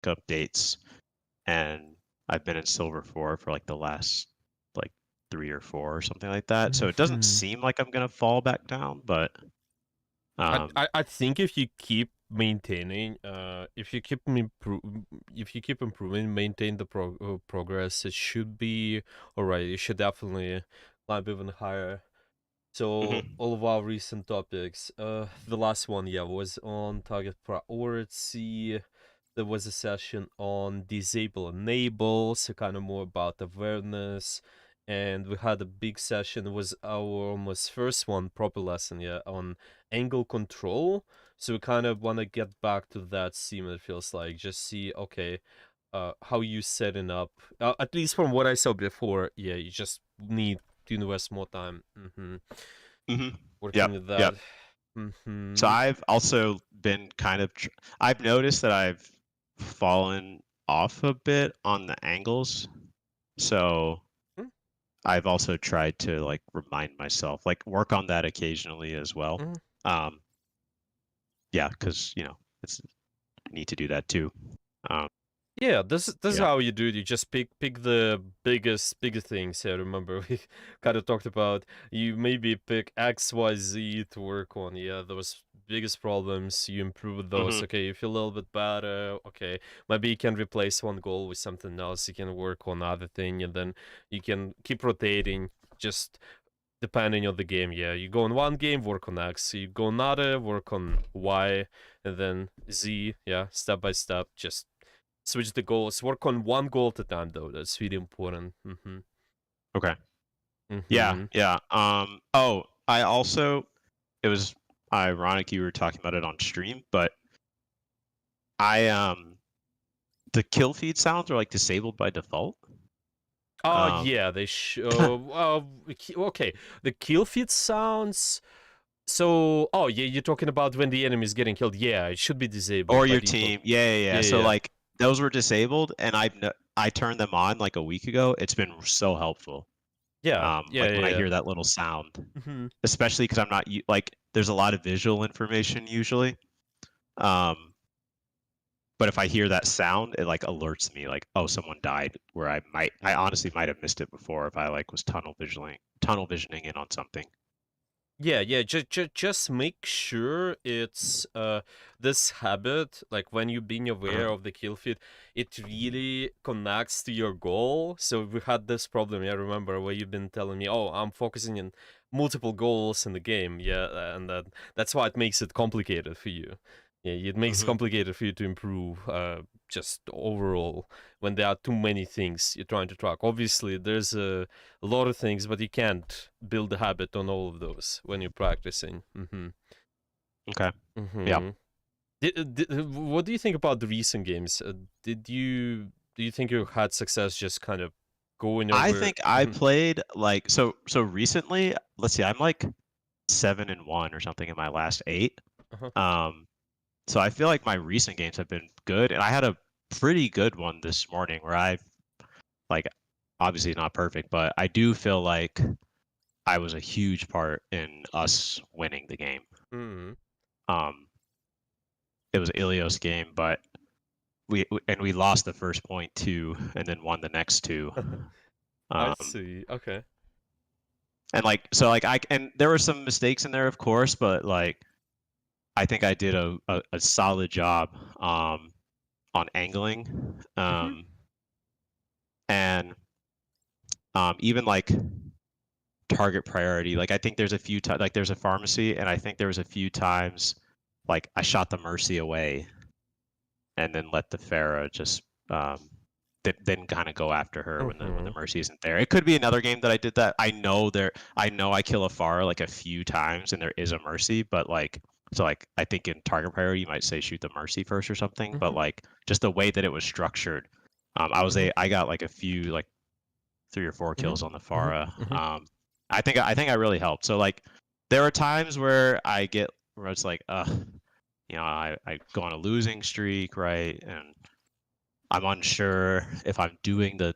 updates, and I've been in silver 4 for like the last like 3 or 4 or something like that. So it doesn't Mhm. seem like I'm gonna fall back down, but I think if you keep maintaining, if you keep improving, maintain the progress, it should be all right. You should definitely climb even higher. So mhm, all of our recent topics, the last one, yeah, was on target priority. There was a session on disable enable, so kind of more about awareness. And we had a big session. It was our almost first one, proper lesson, yeah, on angle control. So we kind of want to get back to that scene. It feels like just see, okay, how you setting up. At least from what I saw before, yeah, you just need to invest more time. mhm. Working Yep, with yep. that. So Mm-hmm. I've also been kind of I've noticed that I've fallen off a bit on the angles. So I've also tried to like remind myself, like work on that occasionally as well. Mm-hmm. Um, yeah, because it's I need to do that too. Um, Yeah, this is yeah. how you do it. You just pick the biggest things. Yeah, remember we kind of talked about you maybe pick X, Y, Z to work on. Yeah, those biggest problems. You improve those. Hmm. Okay, you feel a little bit better. Okay, maybe you can replace one goal with something else. You can work on other thing, and then you can keep rotating. Just depending on the game. Yeah, you go in one game, work on X. You go another, work on Y, and then Z. Yeah, step by step. Just switch the goals. Work on one goal at a time, though. That's really important. Mm-hmm. Okay. Yeah, Mm-hmm. yeah. Oh, I also it was ironic you were talking about it on stream, but I the kill feed sounds are like disabled by default. Oh Um, yeah, they show. Okay. The kill feed sounds. So, oh yeah, you're talking about when the enemy is getting killed. Yeah, it should be disabled or by your default. team. Yeah, yeah, yeah. Yeah, So yeah, like those were disabled, and I turned them on like a week ago. It's been so helpful. yeah, yeah, Like yeah, when I yeah. hear that little sound, Mm-hmm. especially because I'm not like there's a lot of visual information usually. Um, but if I hear that sound, it like alerts me like, oh, someone died. Where I honestly might have missed it before if I like was tunnel visioning in on something. Yeah, yeah. Just make sure it's this habit, like when you being aware Uh-huh. of the kill feed, it really connects to your goal. So we had this problem. Yeah, remember where you've been telling me, oh, I'm focusing on multiple goals in the game. Yeah, and that's why it makes it complicated for you. Yeah, it makes it Hmm. complicated for you to improve. Just overall, when there are too many things you're trying to track. Obviously, there's a lot of things, but you can't build a habit on all of those when you're practicing. Mm-hmm. Okay. Yeah. Mm-hmm. What do you think about the recent games? Do you think you had success just kind of going I over? think I Mm-hmm. played like so recently. Let's see, I'm like 7-1 or something in my last 8. Uh-huh. Um, so I feel like my recent games have been good, and I had a pretty good one this morning where I like obviously not perfect, but I do feel like I was a huge part in us winning the game. Mm-hmm. Um, it was Ilios game, but we lost the first point too, and then won the next two. I Um, see. Okay. and like so, like and there were some mistakes in there, of course, but like I think I did a solid job on angling, Mm-hmm. and even like target priority. Like I think there's a few times, like there's a pharmacy, and I think there was a few times like I shot the mercy away and then let the Farah just then kind of go after her when Mm-hmm. the mercy isn't there. It could be another game that I did that. I know I kill a Farah like a few times and there is a mercy, but like so like I think in target priority you might say shoot the mercy first or something, but Mm-hmm. like just the way that it was structured, Mm-hmm. I got like a few like 3 or 4 Mm-hmm. kills on the Mm-hmm. Farah. Mm-hmm. I think I really helped. So like there are times where I get where it's like I go on a losing streak, right? And I'm unsure if I'm doing the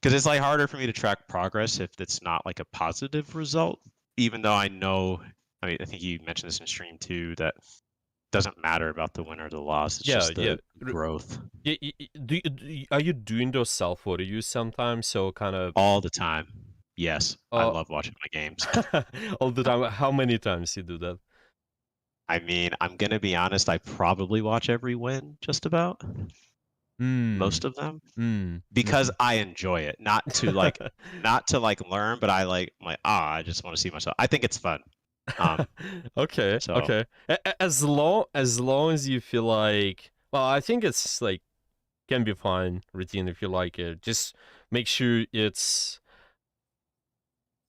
because it's like harder for me to track progress if it's not like a positive result, even though I know I mean I think you mentioned this in stream too, that doesn't matter about the win or the loss. It's Yeah, just yeah. the growth Yeah, are you doing those self reviews sometimes? So kind of all the time. Yes, I uh love watching my games. all the time. How many times you do that? I mean, I'm gonna be honest, I probably watch every win, just about Mm, most of them, because mhm. I enjoy it. Not to learn, but I just want to see myself. I think it's fun. Um, Okay, so okay. As long as you feel like, well, I think it's like can be fine routine if you like it. Just make sure it's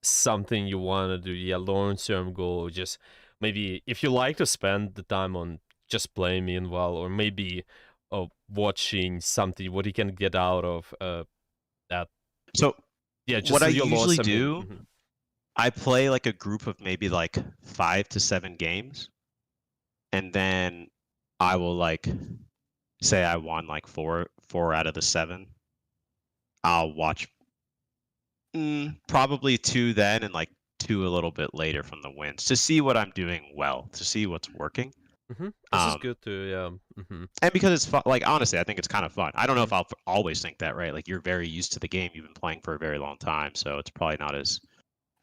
something you want to do. Yeah, long term goal. Just maybe if you like to spend the time on just playing meanwhile, or maybe watching something what you can get out of that. so Yeah, what just I your loss. usually I mean, do, I play like a group of maybe like 5 to 7 games, and then I will like say I won like four out of the 7. I'll watch probably 2 then and like 2 a little bit later from the wins to see what I'm doing well, to see what's working. This is Um, good too. Yeah. and because it's fun, like honestly, I think it's kind of fun. I don't know Mm. if I'll always think that, right? Like you're very used to the game, you've been playing for a very long time, so it's probably not as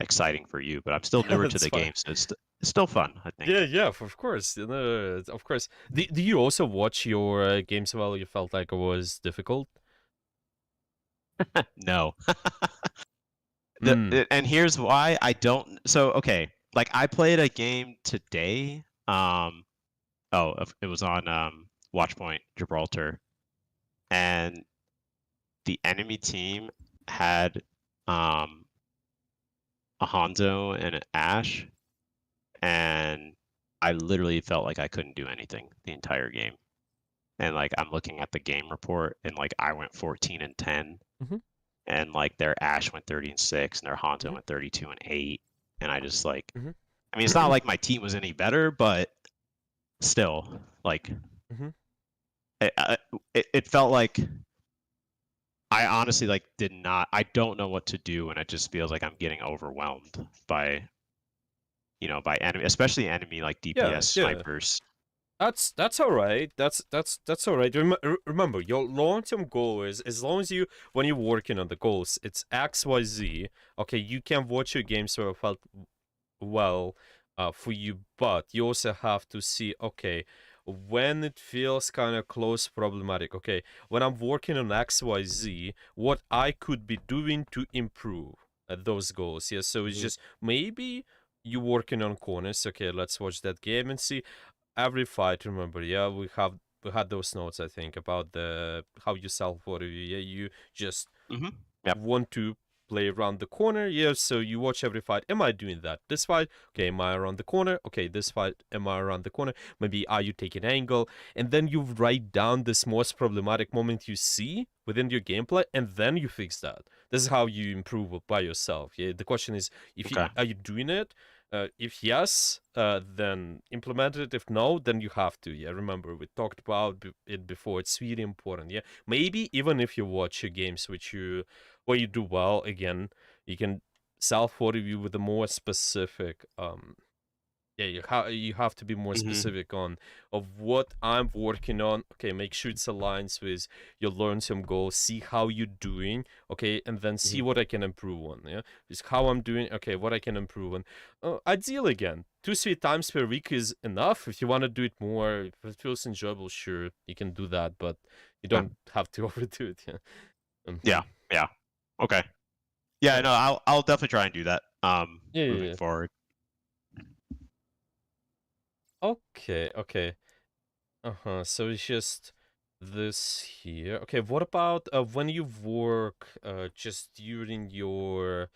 exciting for you. But I'm still newer to That's the fine. game, so it's still fun. I Yeah, think. yeah, of course. You know, of course. Do you also watch your games while you felt like it was difficult? No, Mm. and here's why I don't. So okay, like I played a game today. It was on Watchpoint Gibraltar, and the enemy team had um, a Hanzo and an Ash, and I literally felt like I couldn't do anything the entire game. And like I'm looking at the game report, and like I went 14 and 10, Mm-hmm. and like their Ash went 30 and 6, and their Hanzo Mm-hmm. went 32 and 8, and I just like, Mm-hmm. I mean, it's not like my team was any better, but still, like Mm-hmm. it felt like I honestly like did not. I don't know what to do, and it just feels like I'm getting overwhelmed by by enemy, especially enemy like Yeah, DPS yeah. snipers. That's all right. That's all right. Remember, your long-term goal is as long as you when you're working on the goals, it's XYZ. Okay, you can watch your games where it felt well for you, but you also have to see, okay, when it feels kind of close problematic, okay, when I'm working on XYZ, what I could be doing to improve those goals. Yeah, so it's Mhm. just maybe you working on corners. Okay, let's watch that game and see every fight. Remember, yeah, we had those notes, I think, about the how you self what yeah, you just Mhm. Yep. want to play around the corner. Yeah, so you watch every fight. Am I doing that? This fight, okay, am I around the corner? Okay, this fight, am I around the corner? Maybe are you taking angle? And then you write down this most problematic moment you see within your gameplay, and then you fix that. This is how you improve by yourself. Yeah, the question is, if you Okay. are you doing it? If yes, then implement it. If no, then you have to. Yeah, remember we talked about it before. It's really important. Yeah, maybe even if you watch your games which you where you do well again, you can self review with a more specific yeah, you have to be more Mhm. specific on of what I'm working on. Okay, make sure it aligns with your long-term goals. See how you're doing. Okay, and then see Mhm. what I can improve on. Yeah, is how I'm doing. Okay, what I can improve on. Ideal again. 2-3 times per week is enough. If you want to do it more, if it feels enjoyable, sure you can do that, but you Yeah. don't have to overdo it. Yeah. Yeah. Mhm. Yeah. Okay. Yeah. Yeah. No, I'll definitely try and do that. Yeah. Yeah. Moving Yeah. forward. Okay. Okay. Uh-huh. So it's just this here. Okay, what about when you work just during your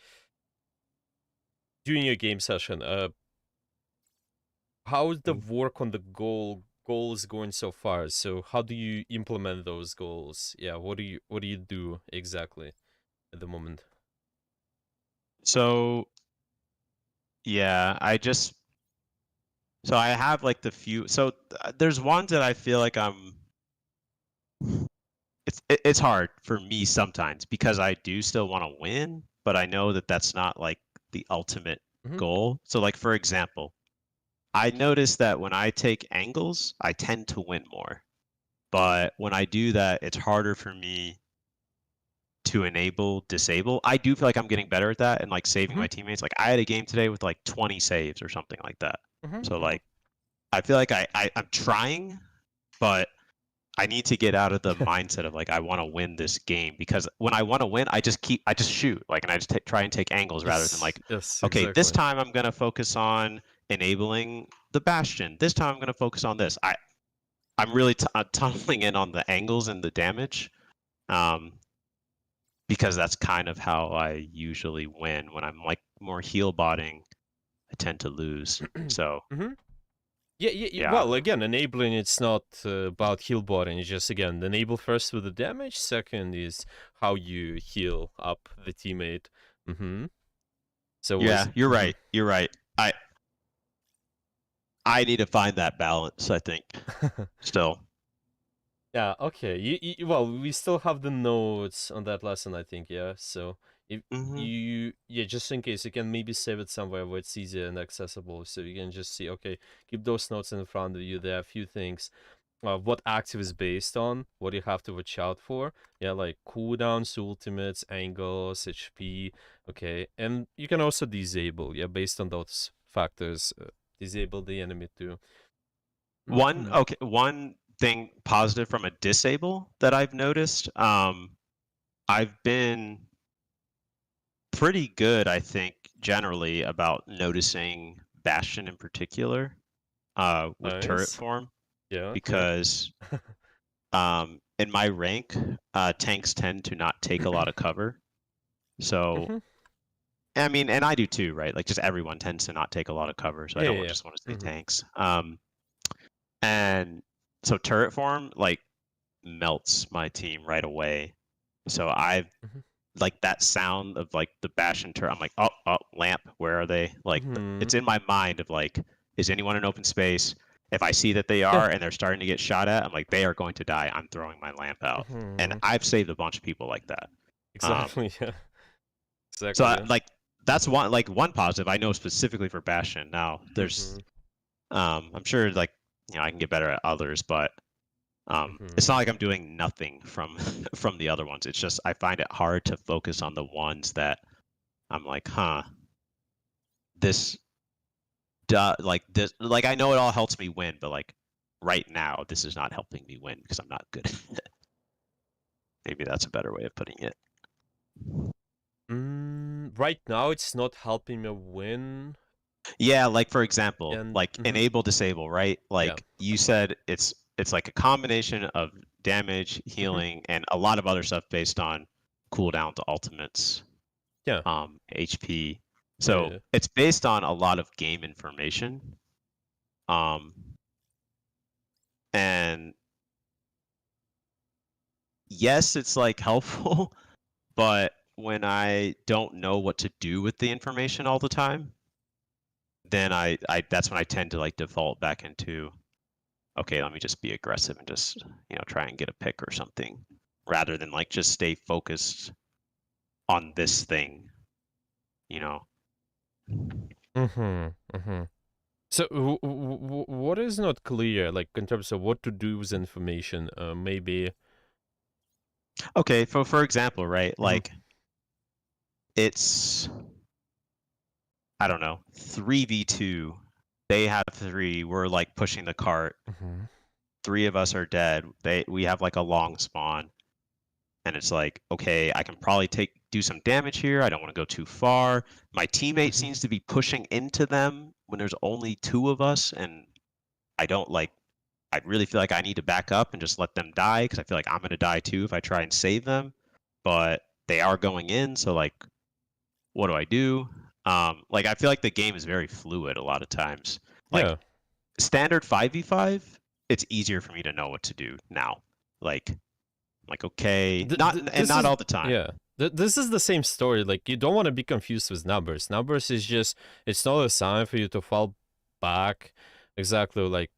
game session? How's the Mhm. work on the goals going so far? So how do you implement those goals? Yeah, what do you do exactly at the moment? So yeah, so I have like the few. So there's ones that I feel like it's hard for me sometimes because I do still want to win, but I know that that's not like the ultimate Mm-hmm. goal. So like for example, I notice that when I take angles, I tend to win more. But when I do that, it's harder for me to enable, disable. I do feel like I'm getting better at that and like saving Mm-hmm. my teammates. Like I had a game today with like 20 saves or something like that. So Mm-hmm. like I feel like I'm trying, but I need to get out of the mindset of like I want to win this game, because when I want to win, I just shoot like, and I just try and take angles rather than Yes, like, yes, okay, this exactly. time I'm gonna focus on enabling the bastion. This time I'm gonna focus on this. I'm really tunneling in on the angles and the damage, um, because that's kind of how I usually win. When I'm like more heal botting, I tend to lose. So Mm-hmm. Yeah, yeah, yeah. well, again, enabling it's not about heal botting. It's just, again, enable first with the damage. Second is how you heal up the teammate. Mm-hmm. So was Yeah, you're mm-hmm. right. You're right. I I need to find that balance, I think. Still. Yeah, okay. Well, we still have the notes on that lesson, I think, yeah. So if Hmm. yeah, just in case, you can maybe save it somewhere where it's easier and accessible, so you can just see, okay, keep those notes in front of you. There are a few things. What active is based on, what you have to watch out for. Yeah, like cooldowns, ultimates, angles, HP. Okay, and you can also disable. Yeah, based on those factors, disable the enemy too. Mhm. One thing positive from a disable that I've noticed, I've been pretty good, I think, generally about noticing Bastion in particular, with turret Nice. form, Yeah, yeah. because in my rank, tanks tend to not take a lot of cover. So Hmm. I mean, and I do too, right? Like just everyone tends to not take a lot of cover, so I Yeah, don't yeah, just want to yeah. say tanks. And so turret form like melts my team right away. So I've Mhm. like that sound of like the bash and turret. I'm like, oh, oh, lamp. Where are they? Like Mhm. it's in my mind of like, is anyone in open space? If I see that they Yeah. are and they're starting to get shot at, I'm like, they are going to die. I'm throwing my lamp out. And Mhm. I've saved a bunch of people like that. Um, Exactly. Yeah. so Exactly. Yeah. like that's one positive I know specifically for Bastion. Now there's Mhm. I'm sure like I can get better at others, but it's not Mhm. like I'm doing nothing from from the other ones. It's just I find it hard to focus on the ones that I'm like, huh, this like this, like I know it all helps me win, but like right now this is not helping me win because I'm not good at it. Maybe that's a better way of putting it. Right now, it's not helping me win. Yeah, like for example, And like enable disable, right? yeah. Like you said, it's like a combination of damage, Mhm. healing, and a lot of other stuff based on cooldown to ultimates, Yeah. HP. Yeah. So Yeah. it's based on a lot of game information. Um, and yes, it's like helpful, but when I don't know what to do with the information all the time, then I that's when I tend to like default back into, okay, let me just be aggressive and just, try and get a pick or something rather than like just stay focused on this thing, you know. Mhm. Mhm. So, what is not clear, like in terms of what to do with information? Maybe. Okay, for example, right? Mhm. Like it's, I don't know, 3v2. They have 3, we're like pushing the cart. Mhm. 3 of us are dead. We have like a long spawn. And it's like, okay, I can probably do some damage here. I don't want to go too far. My teammate Mhm. seems to be pushing into them when there's only 2 of us, and I don't like. I really feel like I need to back up and just let them die because I feel like I'm gonna die too if I try and save them. But they are going in, so like, what do I do? Like I feel like the game is very fluid a lot of times. Like Yeah. standard 5v5, it's easier for me to know what to do now. Like okay, and This not is all the time. yeah. This is the same story. Like, you don't want to be confused with numbers. Numbers is just, it's not a sign for you to fall back. Exactly, like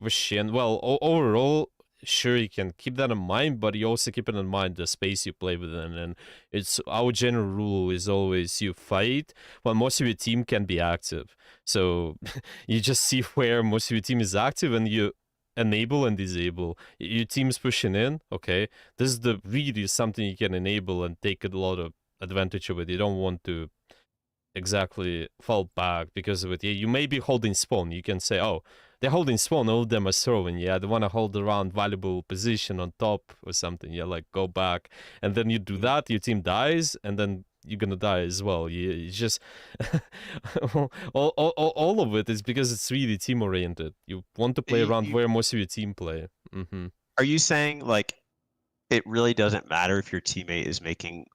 Shin. Well, overall, sure, you can keep that in mind, but you also keep it in mind the space you play within. And it's our general rule is always you fight when most of your team can be active. So you just see where most of your team is active and you enable and disable. Your team's pushing in, okay. This is the really something you can enable and take a lot of advantage of it. You don't want to exactly fall back because of it. Yeah, you may be holding spawn. You can say, oh, they're holding spawn, all of them are throwing. Yeah, they want to hold around valuable position on top or something. Yeah, like go back. And then you do Mhm. that, your team dies, and then you're gonna die as well. You just all of it is because it's really team oriented. You want to play around You, where most of your team play. Mm-hmm. are you saying like it really doesn't matter if your teammate is making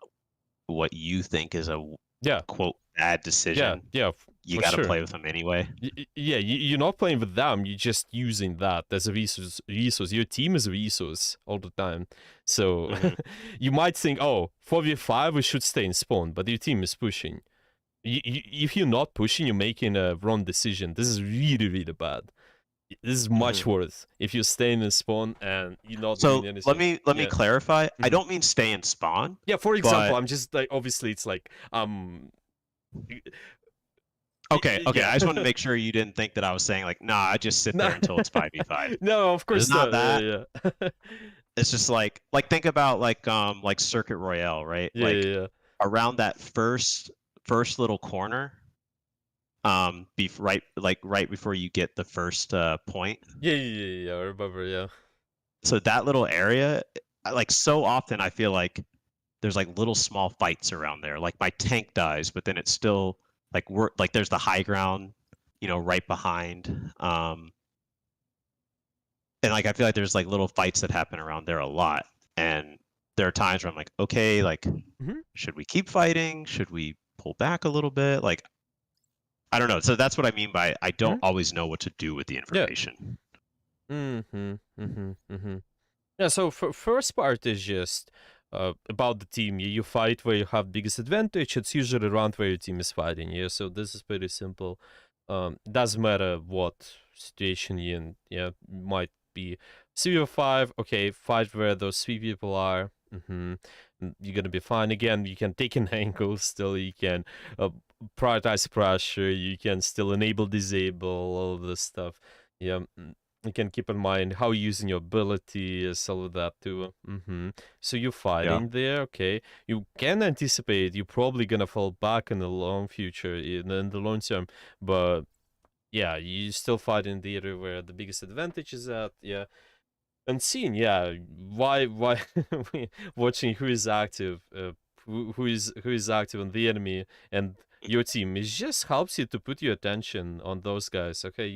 what you think is a Yeah, quote bad yeah, decision? yeah, You for got to sure. play with them anyway. Yeah, you're not playing with them. You're just using that as a resource. Resource. Your team is a resource all the time. So Hmm. you might think, oh, 4v5, we should stay in spawn, but your team is pushing. If you're not pushing, you're making a wrong decision. This is really, really bad. This is Hmm. much worse if you're staying in spawn and you're not doing So anything. let me Yeah. clarify. I Mhm. don't mean stay and spawn, Yeah, for example, but I'm just like, obviously, it's like, okay, okay. yeah. I just wanted to make sure you didn't think that I was saying like, nah, I just sit No, there until it's 5v5. no, of It's course not not. that. Yeah, yeah. It's just like think about like Circuit Royale, right? Yeah, Like yeah, yeah. around that first little corner, right before you get the first point. Yeah, yeah, yeah, yeah, I remember, yeah. So that little area, like so often I feel like there's like little small fights around there. Like my tank dies, but then it's still like we're like there's the high ground, right behind. And like I feel like there's like little fights that happen around there a lot. And there are times where I'm like, okay, like Mhm, should we keep fighting? Should we pull back a little bit? Like I don't know. So that's what I mean by I don't mhm. always know what to do with the Yeah. information. Mhm, mhm, mhm. Yeah, so first part is just about the team. You fight where you have biggest advantage. It's usually around where your team is fighting. Yeah, so this is pretty simple. Doesn't matter what situation you in. Yeah, might be 3 or 5. Okay, fight where those 3 people are. You're gonna be fine. Again, you can take an angle. Still, you can uh, prioritize pressure. You can still enable, disable all of this stuff. Yeah. You can keep in mind how you're using your abilities, all of that too. So you're Yeah. fighting there, okay. You can anticipate you're probably gonna fall back in the long future, in the long term, but yeah, you still fight in the area where the biggest advantage is at, yeah. And seeing, yeah, why watching who is active, who is active on the enemy and your team, it just helps you to put your attention on those guys. Okay,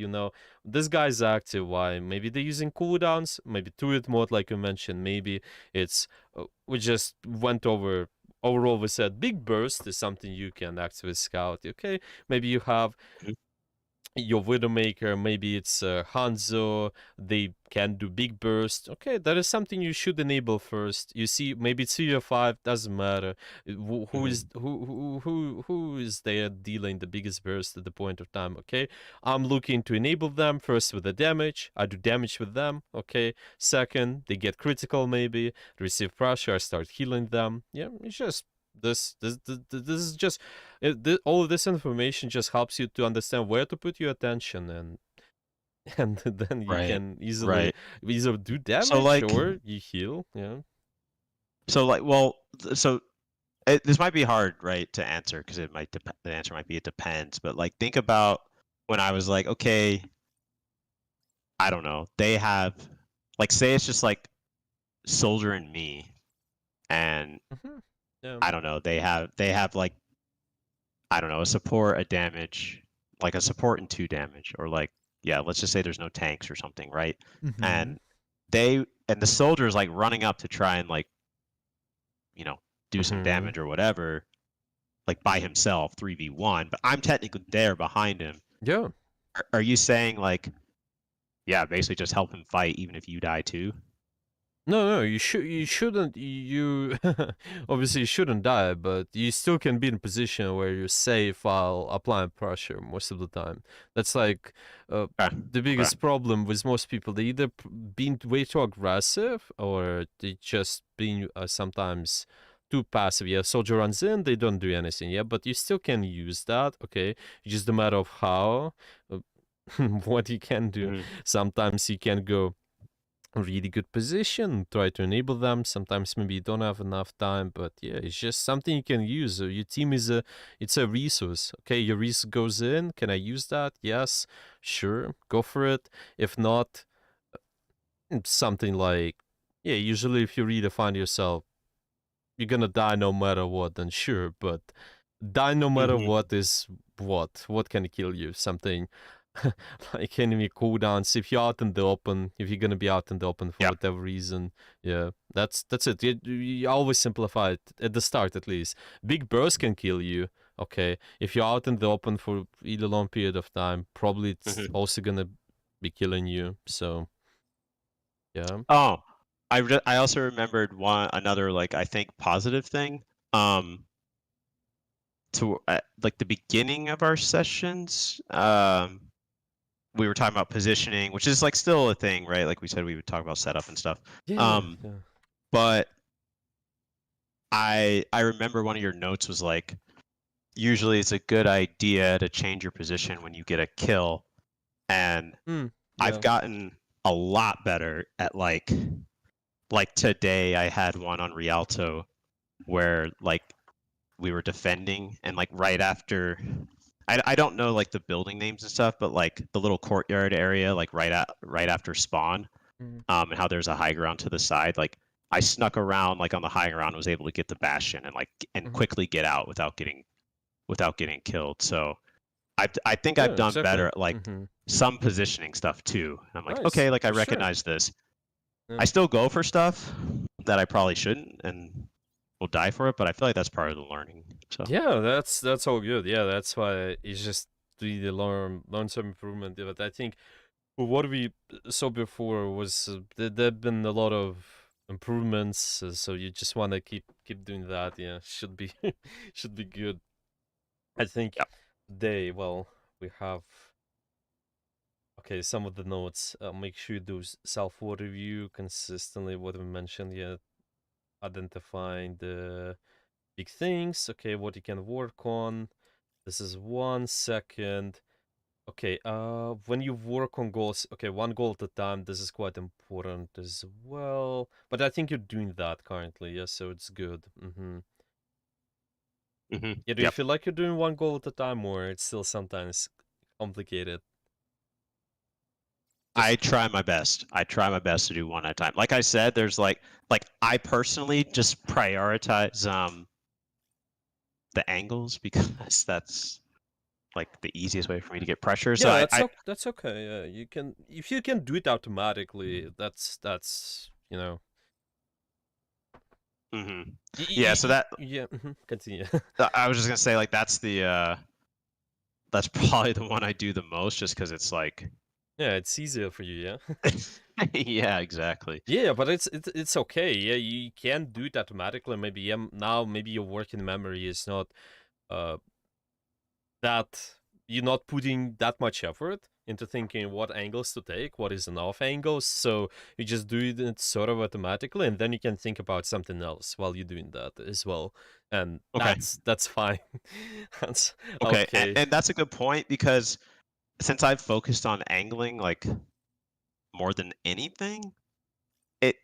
this guy's active. Why? Maybe they're using cooldowns. Maybe turret mode, like you mentioned. Maybe it's we just went over. Overall, we said big burst is something you can actively scout. Okay, maybe you have Mhm. your Widowmaker, maybe it's Hanzo, they can do big burst. Okay, that is something you should enable first. You see, maybe it's 3 or 5, doesn't matter. Who is Mhm. who is there dealing the biggest burst at the point of time? Okay, I'm looking to enable them first with the damage. I do damage with them. Okay, second they get critical, maybe receive pressure. I start healing them. Yeah, it's just this is just all of this information just helps you to understand where to put your attention, and and then you Right. can easily Right. either do So damage like or you heal. Yeah. well, so this might be hard, right, to answer because it might the answer might be it depends. But like think about when I was like, okay, I don't know. They have like say it's just like Soldier and me, and Hmm. Yeah. I don't know. They have like I don't know a support, a damage, like a support and two damage, or like yeah, let's just say there's no tanks or something, right? Hmm. And the soldier's like running up to try and like you know do some Hmm. damage or whatever, like by himself 3v1, but I'm technically there behind him. Yeah. Are you saying like, yeah, basically just help him fight even if you die too? No, you shouldn't you obviously you shouldn't die, but you still can be in a position where you're safe while applying pressure most of the time. That's like Okay. the Okay. biggest problem with most people. They either being way too aggressive or they just being sometimes too passive. Yeah, soldier runs in, they don't do anything. Yeah, but you still can use that. Okay, it's just a matter of how. Uh, what you can do. Hmm. Sometimes you can go really good position, try to enable them. Sometimes maybe you don't have enough time, but yeah, it's just something you can use. Your team is it's a resource. Okay, your resource goes in. Can I use that? Yes, sure, go for it. If not, something like, yeah, usually if you redefine yourself, you're gonna die no matter what, then sure, but die no matter Hmm. what is what? What can kill you? Something like enemy cooldowns. If you're out in the open, if you're gonna be out in the open for Yeah. whatever reason, yeah, that's it. You always simplify it at the start, at least. Big burst can kill you. Okay, if you're out in the open for either long period of time, probably it's Hmm. also gonna be killing you. So yeah. Oh, I also remembered one another like I think positive thing. Um, to like the beginning of our sessions, we were talking about positioning, which is like still a thing, right? Like we said, we would talk about setup and stuff. Yeah, yeah, Um, yeah. but I remember one of your notes was like, usually it's a good idea to change your position when you get a kill, and I've Yeah. gotten a lot better at like today I had one on Rialto where like we were defending and like right after I don't know like the building names and stuff, but like the little courtyard area, like right after spawn, Mm, and how there's a high ground to the side. Like I snuck around like on the high ground, was able to get the bastion and like and mhm. quickly get out without getting killed. So I think I've Yeah, done better exactly. at like some positioning stuff too. And I'm like, Nice, okay, like I for sure. recognize this. Yeah. I still go for stuff that I probably shouldn't and will die for it, but I feel like that's part of the learning. So Yeah, that's all good. Yeah, that's why it's just really learn some improvement. But I think what we saw before was there've been a lot of improvements. So you just want to keep doing that. Yeah, should be should be good. I think yeah. we have okay some of the notes. Make sure you do self review consistently. What we mentioned. Yeah, identifying the big things. Okay, what you can work on. This is 1 second. Okay, when you work on goals, okay, one goal at a time, this is quite important as well. But I think you're doing that currently, yeah, so it's good. Yeah, do you Yep. feel like you're doing one goal at a time, or it's still sometimes complicated? I Just, try my best. I try my best to do one at a time. Like I said, there's like I personally just prioritize the angles because that's like the easiest way for me to get pressure. So yeah, I that's okay. Yeah, you can if you can do it automatically, that's hmm yeah. So that yeah. Continue. I was just gonna say like that's probably the one I do the most, just because it's like Yeah, it's easier for you, yeah. yeah, exactly. Yeah, but it's okay. Yeah, you can do it automatically. Maybe now maybe your working memory is not uh that you're not putting that much effort into thinking what angles to take, what is enough angles. So you just do it sort of automatically, and then you can think about something else while you're doing that as well. And Okay. that's fine. That's Okay, okay. and that's a good point because since I've focused on angling like more than anything,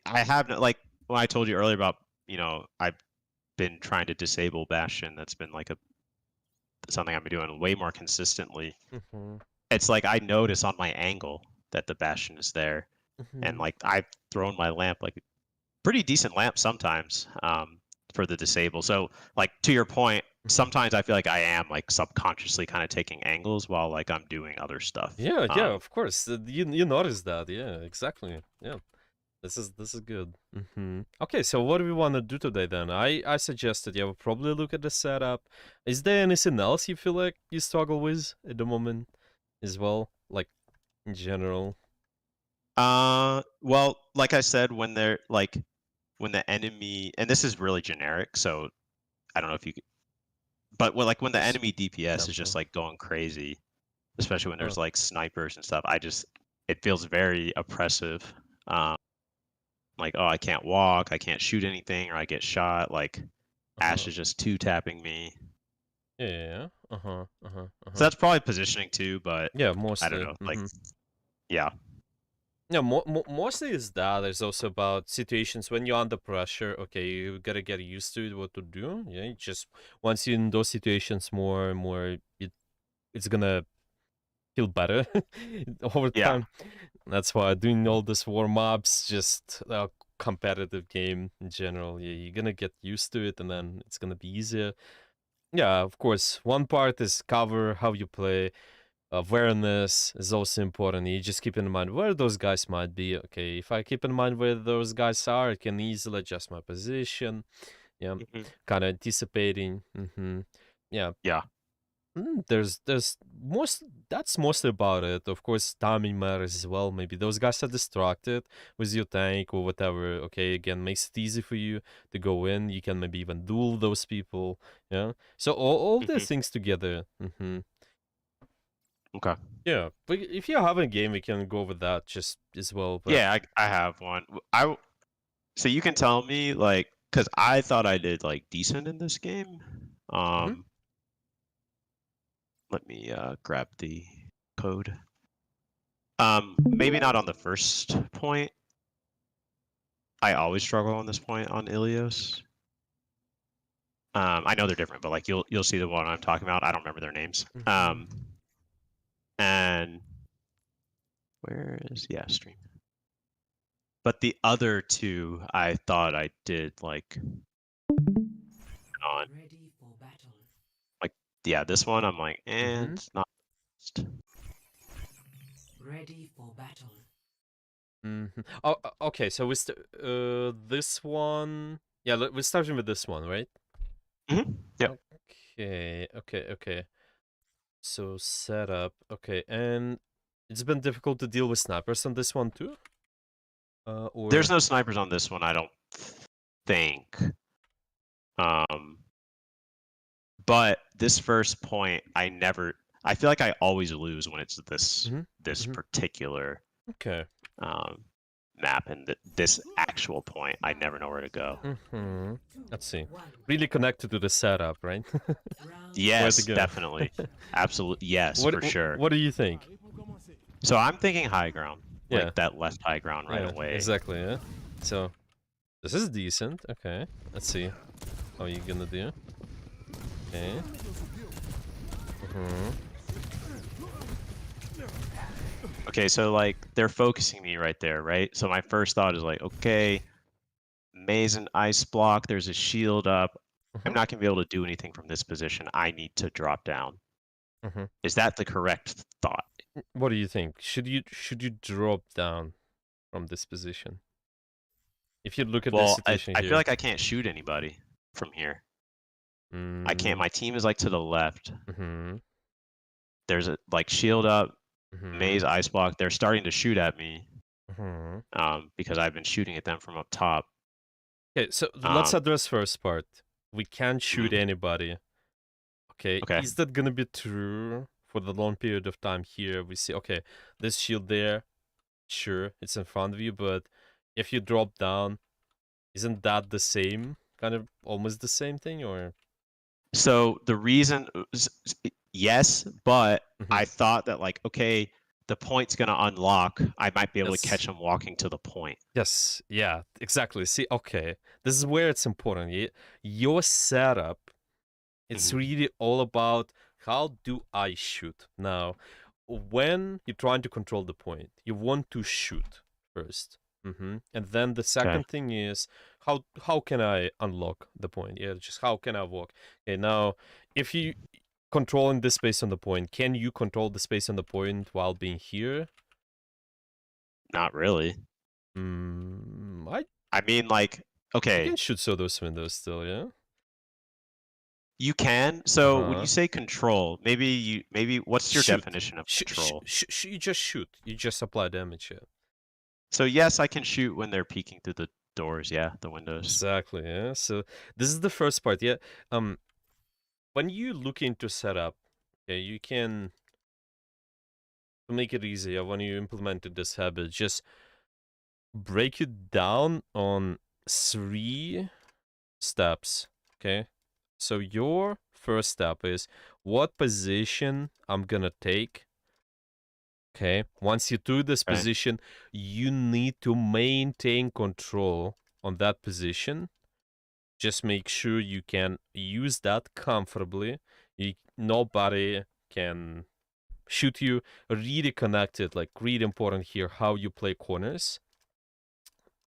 I have no, like when I told you earlier about I've been trying to disable Bastion. That's been like a something I've been doing way more consistently. Hmm. It's like I notice on my angle that the Bastion is there, and Hmm. like I've thrown my lamp like pretty decent lamp sometimes for the disable. So like to your point, Hmm. sometimes I feel like I am like subconsciously kind of taking angles while like I'm doing other stuff. Yeah, yeah, of course. You notice that. Yeah, exactly. Yeah. This is good. Okay, so what do we want to do today then? I suggested yeah, we'll probably look at the setup. Is there anything else you feel like you struggle with at the moment as well, like in general? Well, like I said, when they're like when the enemy, and this is really generic, so I don't know if you could, but when the Just enemy DPS is just example. like going crazy, especially when Oh, there's like snipers and stuff, it feels very oppressive. Um, like, oh, I can't walk, I can't shoot anything, or I get shot. Like Ash uh-huh. is just two tapping me. Yeah, yeah, yeah. Uh-huh, uh-huh, So uh-huh. that's probably positioning too, but Yeah, I don't mostly. know. Like, Mm-hmm. yeah. Yeah, mostly is that. There's also about situations when you're under pressure. Okay, you gotta get used to it, what to do. Yeah, you just once you're in those situations more and more, it's gonna feel better over Yeah. time. That's why doing all this warm ups, just a competitive game in general. Yeah, you're gonna get used to it, and then it's gonna be easier. Yeah, of course. One part is cover how you play. Awareness is also important. You just keep in mind where those guys might be. Okay, if I keep in mind where those guys are, I can easily adjust my position. Yeah, Hmm. kind of anticipating. Yeah, Yeah. there's most. That's mostly about it. Of course, timing matters as well. Maybe those guys are distracted with your tank or whatever. Okay, again, makes it easy for you to go in. You can maybe even duel those people. Yeah, so all Hmm. these things together. Okay. Yeah, but if you have a game, we can go with that just as well. But Yeah, I have one. So you can tell me like because I thought I did like decent in this game. Mhm, Um, Let me grab the code. Maybe not on the first point. I always struggle on this point on Ilios. I know they're different, but like you'll see the one I'm talking about. I don't remember their names. mhm, And where is stream? But the other two, I thought I did like on Ready for battle. like this one I'm like, and mhm, it's not. Ready for battle. mhm. Oh, okay. So this one. Yeah, we're starting with this one, right? Mm-hmm. Yep. Okay, okay, okay. So setup. Okay, and it's been difficult to deal with snipers on this one too. There's Or no snipers on this one, I don't think. Um, but this first point, I feel like I always lose when it's mhm, this mhm. particular Okay. um, map and this actual point. I never know where to go. Mm-hmm. Two, Let's see. one. Really connected to the setup, right? Round Where to Yes, go? definitely, absolutely, yes, What for sure. what do you think? So I'm thinking high ground, Yeah, like that left high ground right yeah, away. exactly. Yeah. So this is decent. Okay, let's see how you gonna do. Okay. Mm-hmm. Okay, so like they're focusing me right there, right? So my first thought is like, okay, maze and ice block. There's a shield up. I'm Mm-hmm. not gonna be able to do anything from this position. I need to drop down. Mm-hmm. Is that the correct thought? What do you think? Should you drop down from this position? If you look at this Well, situation I feel here. like I can't shoot anybody from here. I can't. Mm, My team is like to the left. mm-hmm. There's a like shield up, Mm-hmm. maze, ice block. They're starting to shoot at me Mm-hmm. because I've been shooting at them from up top. Okay, so let's Um, address first part. We can't shoot mhm. anybody. Okay, Okay. is that gonna be true for the long period of time here? We see, okay, this shield there, sure, it's in front of you, but if you drop down, isn't that the same? Kind of almost the same thing, or? So the reason, yes, but Mhm. I thought that like, okay, the point's gonna unlock. I might be able to Yes. catch them walking to the point. Yes, yeah, exactly. See, okay, this is where it's important. Your setup, it's Hmm. really all about how do I shoot. Now, when you're trying to control the point, you want to shoot 1st. And then the Okay. second thing is how can I unlock the point? Yeah, just how can I walk? Okay, now if you controlling the space on the point, can you control the space on the point while being here? Not really. I I mean, like, you can okay, shoot so those windows still, yeah. you can. So when you Uh-huh. say control, maybe what's your Shoot. definition of control? You just shoot. You just apply damage. Yeah. So yes, I can shoot when they're peeking through the doors. Yeah, the windows. Exactly. Yeah. So this is the first part. Yeah. When you look into setup, okay, you can, to make it easier when you implemented this habit, just break it down on 3 steps. Okay. So your first step is what position I'm gonna take. Okay. Once you do this Okay. position, you need to maintain control on that position. Just make sure you can use that comfortably. Nobody can shoot you. Really connected, like really important here, how you play corners.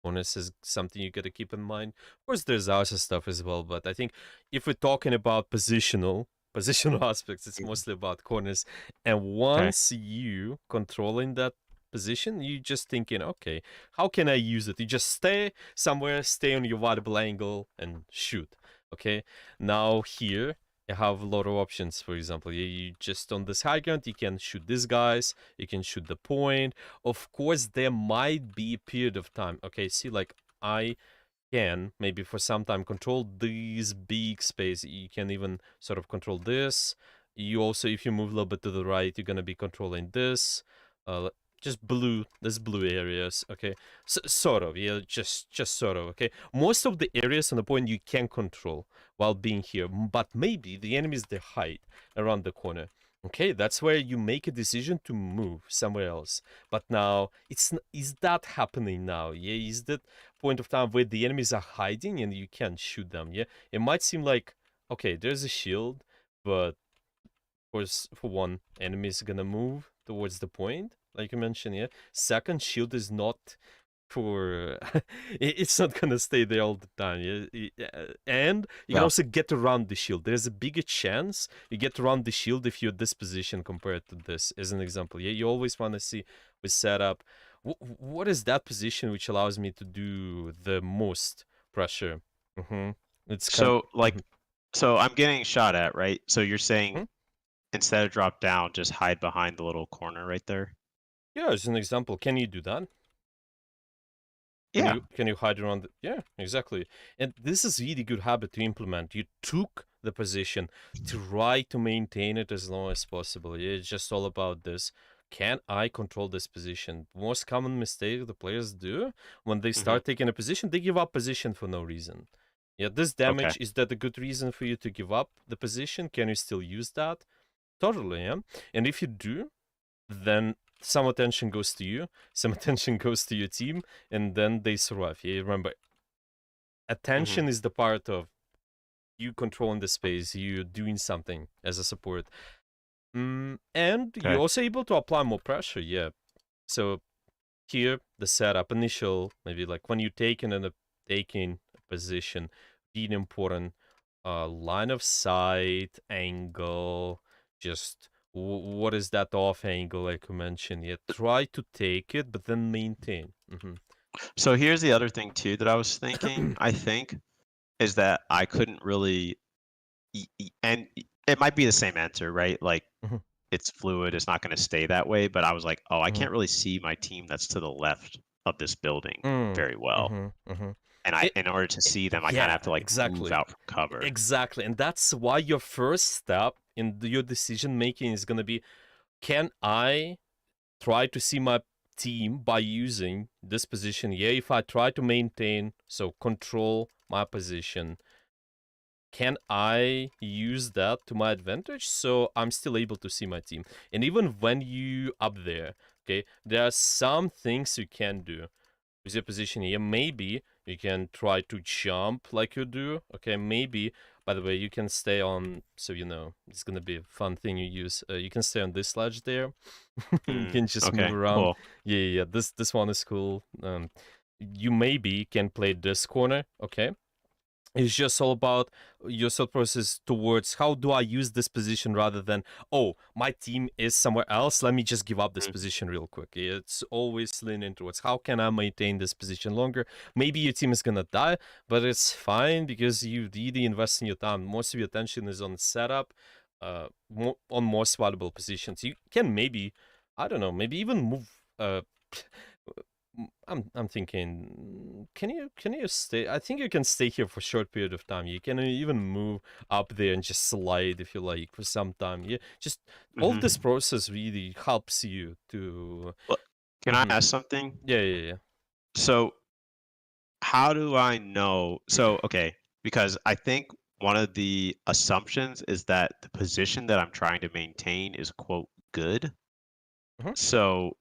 Corners is something you gotta keep in mind. Of course, there's other stuff as well, but I think if we're talking about positional aspects, it's Mhm. mostly about corners. And Okay. once you controlling that position, you just thinking, okay, how can I use it? You just stay somewhere, stay on your variable angle and shoot. Okay. Now here you have a lot of options. For example, you just on this high ground, you can shoot these guys, you can shoot the point. Of course, there might be a period of time. Okay, see, like I can maybe for some time control these big space. You can even sort of control this. You also, if you move a little bit to the right, you're gonna be controlling this. Just this blue areas. Okay, sort of, yeah, just sort of. Okay, most of the areas on the point you can control while being here, but maybe the enemies they hide around the corner. Okay, that's where you make a decision to move somewhere else. But now, is that happening now? Yeah, is that point of time where the enemies are hiding and you can't shoot them? Yeah, it might seem like, okay, there's a shield, but of course, for one, enemy is gonna move towards the point, like you mentioned. Yeah, second, shield is not for it's not gonna stay there all the time. And you can Yeah. also get around the shield. There's a bigger chance you get around the shield if you're this position compared to this, as an example. Yeah, you always want to see with setup what is that position which allows me to do the most pressure. Mm-hmm. It's kind So like, so I'm getting shot at, right? So you're saying Mhm. instead of drop down, just hide behind the little corner right there? Yeah, as an example, can you do that? Yeah. Can you hide around yeah, exactly. And this is really good habit to implement. You took the position, try to maintain it as long as possible. It's just all about this. Can I control this position? Most common mistake the players do when they Hmm. start taking a position, they give up position for no reason. Yeah, this Okay. damage, is that a good reason for you to give up the position? Can you still use that? Totally, yeah. And if you do, then some attention goes to you, some attention goes to your team, and then they survive. Yeah, remember, Hmm. attention is the part of you controlling the space, you doing something as a support. And you're Okay. also able to apply more pressure, yeah. So here, the setup, initial, maybe like when you're taking a position, really important, line of sight, angle, just what is that off angle like you mentioned? Yeah, try to take it, but then maintain. So here's the other thing too that I was thinking, I think, is that I couldn't really, and it might be the same answer, right? Like Mhm, it's fluid, it's not going to stay that way. But I was like, oh, I mhm, can't really see my team that's to the left of this building mm, very well. mhm, mhm. And It, in order to see them, I kind of have to yeah, like move exactly. out from cover. Exactly. And that's why your first step in your decision making is going to be, can I try to see my team by using this position? Yeah, if I try to maintain, so control my position, can I use that to my advantage so I'm still able to see my team? And even when you up there, okay, there are some things you can do with your position here. Maybe you can try to jump like you do. Okay, maybe. By the way, you can stay on. So you know it's gonna be a fun thing you use. You can stay on this ledge there. You can just move Okay, around. cool. Yeah. This one is cool. You maybe can play this corner. Okay, it's just all about your thought process towards how do I use this position rather than, oh, my team is somewhere else, let me just give up this Mhm. position real quick. It's always leaning towards how can I maintain this position longer. Maybe your team is gonna die, but it's fine because you really invest in your time. Most of your attention is on setup, on most valuable positions. You can maybe, I don't know, maybe even move I'm thinking, can you stay? I think you can stay here for a short period of time. You can even move up there and just slide if you like for some time. Yeah, just all of this process really helps you to. Well, can I Mhm. ask something? Yeah. So how do I know? So, okay, because I think one of the assumptions is that the position that I'm trying to maintain is quote good. Mhm. So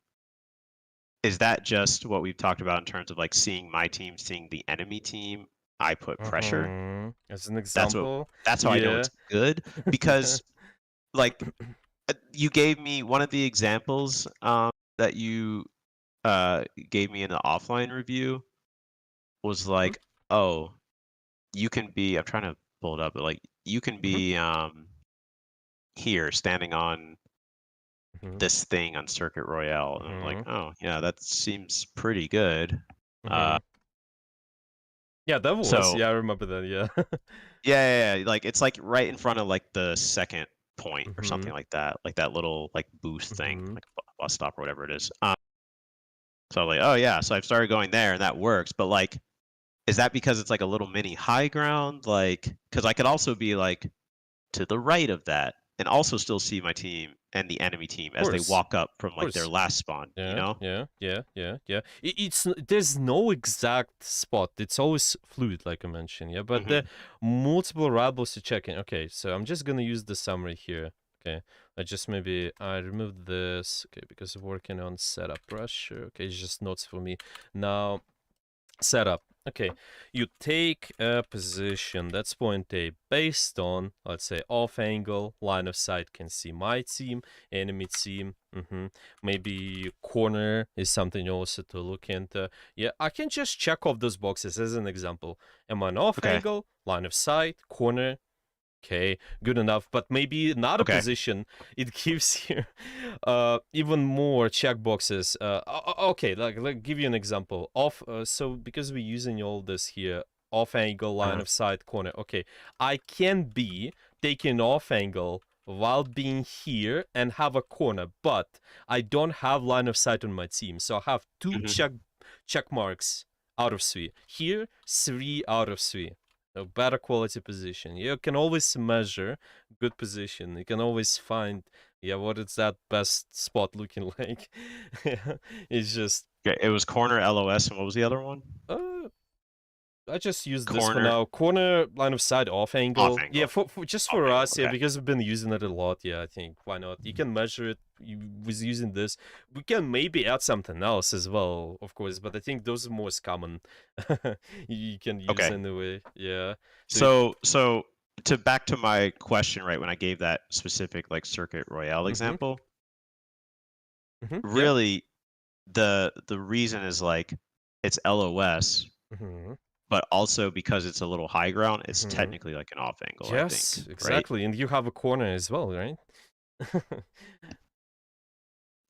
is that just what we've talked about in terms of like seeing my team, seeing the enemy team? I put pressure. As an That's what example, that's how I know yeah. it's good because like you gave me one of the examples that you gave me in the offline review was Mhm, like, oh, you can be I'm trying to pull it up, but like you can mhm, be here standing on mhm, this thing on Circuit Royale. And I'm like, mhm, oh yeah, that seems pretty good. Uh mhm. Yeah, that was. so Yeah, I remember that. Yeah. yeah, like it's like right in front of like the second point or something Mhm, like that little like boost thing, mhm. like bus stop or whatever it is. So I'm like, oh yeah, so I've started going there and that works. But like, is that because it's like a little mini high ground? Like, because I could also be like to the right of that and also still see my team and the enemy team Of as they course, walk up from of like their course. last spawn, you Yeah, know? yeah, yeah, yeah, yeah. There's no exact spot. It's always fluid, like I mentioned. Yeah, but Hmm. the multiple variables to check in. Okay, so I'm just gonna use the summary here. Okay, I removed this. Okay, because I'm working on setup pressure. Okay, it's just notes for me now. Setup. Okay, you take a position, that's point A, based on, let's say, off angle, line of sight can see my team, enemy team. Maybe corner is something also to look into. Yeah, I can just check off those boxes as an example. Am I on off Okay. angle, line of sight, corner? Okay, good enough. But maybe not a Okay. position. It gives you even more checkboxes. Okay, like give you an example. Off. So because we're using all this here, off angle, line Uh, of sight, corner. Okay, I can be taking off angle while being here and have a corner, but I don't have line of sight on my team. So I have two mhm. check marks out of three. Here, 3 out of 3. A better quality position. You can always measure good position. You can always find, yeah, what is that best spot looking like. It's just, Okay, it was corner LOS, and what was the other one? uh, I just use this for Corner now. Corner, line of sight, off off angle. Yeah, angle. for just Off for angle. us, yeah, Okay. because we've been using it a lot. Yeah, I think why not? You can measure it. Was using this. We can maybe add something else as well, of course, but I think those are most common. You can use Okay. anyway. Yeah. So it. So to back to my question, right, when I gave that specific like Circuit Royale Mhm. example, Yeah. really the reason is like it's LOS, Mhm. but also because it's a little high ground, it's Mhm. technically like an off angle, I think, Yes, right? exactly. And you have a corner as well, right?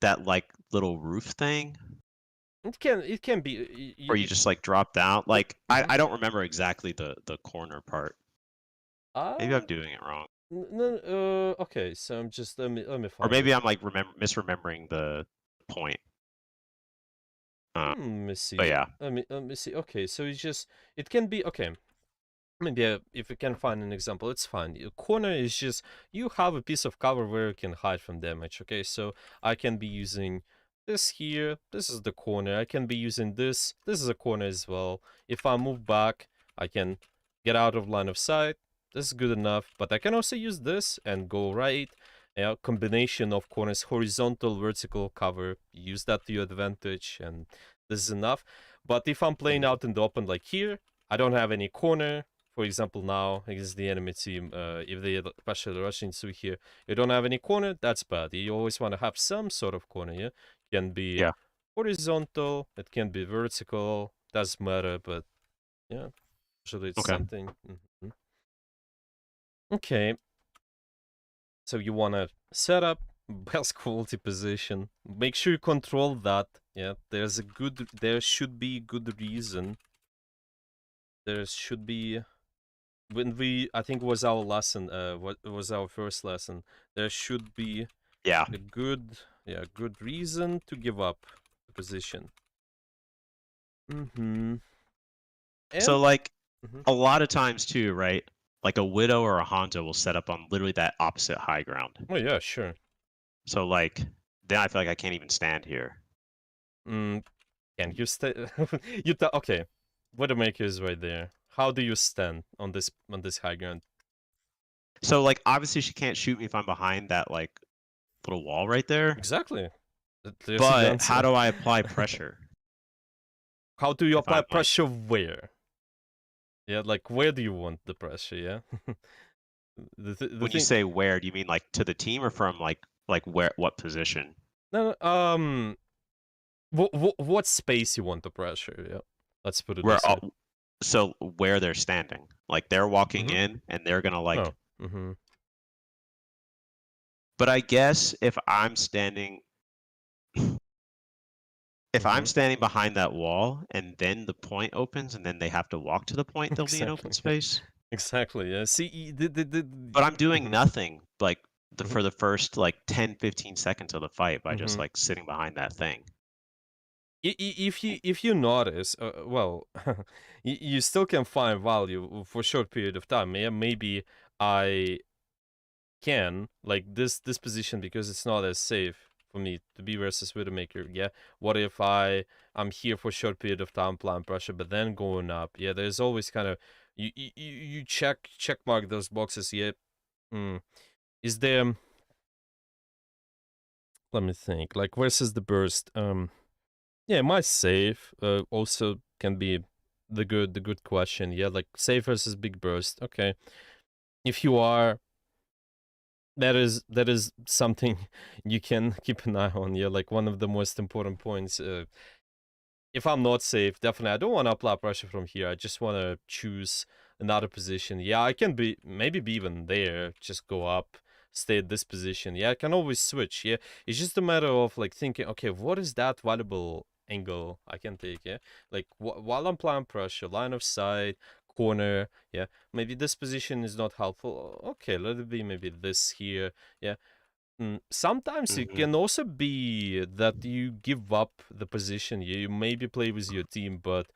That like little roof thing, It can be or you just like drop down. Like mhm. I don't remember exactly the corner part. Maybe Uh I'm doing it wrong, no, okay, so I'm just let me or find it. maybe I'm like misremembering the point. Let me But see. yeah, Let me see. Okay, so it can be okay. Maybe if you can find an example, it's fine. A corner is just you have a piece of cover where you can hide from damage. Okay, so I can be using this here. This is the corner. I can be using this. This is a corner as well. If I move back, I can get out of line of sight. This is good enough. But I can also use this and go right. Yeah, combination of corners, horizontal, vertical cover. Use that to your advantage, and this is enough. But if I'm playing mhm, out in the open like here, I don't have any corner. For example, now against the enemy team, if they especially rushing through here, you don't have any corner, that's bad. You always want to have some sort of corner, yeah? Can be yeah, horizontal, it can be vertical, doesn't matter, but yeah, usually it's okay, something. Okay, so you want to set up best quality position. Make sure you control that. Yeah, there should be good reason. There should be when we I think was our lesson what was our first lesson, there should be yeah, a good reason to give up the position. Mm-hmm. So And like Mhm. a lot of times too, right? Like a Widow or a Hanzo will set up on literally that opposite high ground. Oh yeah, sure. So like then I feel like I can't even stand here. Can you stay? Okay. Widowmaker is right there. How do you stand on this high ground? So like obviously she can't shoot me if I'm behind that like little wall right there. Exactly. There's a But gun. how do I apply pressure How do you if apply I'm like pressure where? Yeah, like where do you want the pressure? Yeah. The when you thing. say where, do you mean like to the team or from like where what position? No, no, what space you want the pressure? Yeah. Let's put it Where this way. so where they're standing. Like they're walking Mm-hmm. in and they're gonna like Oh. Mm-hmm. but I guess if I'm standing if I'm Mm-hmm. standing behind that wall and then the point opens and then they have to walk to the point, they'll be in open Exactly. Yeah. space. Exactly. Yeah. See, But I'm doing Mhm, nothing like mhm, for the first like 10, 15 seconds of the fight by just mhm. like sitting behind that thing. If you notice, well, you still can find value for a short period of time. Yeah, maybe I can like this position because it's not as safe for me to be versus Widowmaker. Yeah, what if I'm here for a short period of time, applying pressure, but then going up? Yeah, there's always kind of you check mark those boxes. Yeah, is there? Let me think. Like versus the burst. Yeah, my save also can be the good question. Yeah, like save versus big burst. Okay, if you are, that is something you can keep an eye on. Yeah, like one of the most important points. If I'm not safe, definitely I don't want to apply pressure from here. I just want to choose another position. Yeah, I can maybe be even there. Just go up, stay at this position. Yeah, I can always switch. Yeah, it's just a matter of like thinking, okay, what is that valuable angle I can take? Yeah, like while I'm applying pressure, line of sight, corner. Yeah, maybe this position is not helpful. Okay, let it be maybe this here. Yeah, sometimes it Hmm. can also be that you give up the position. You maybe play with your team, but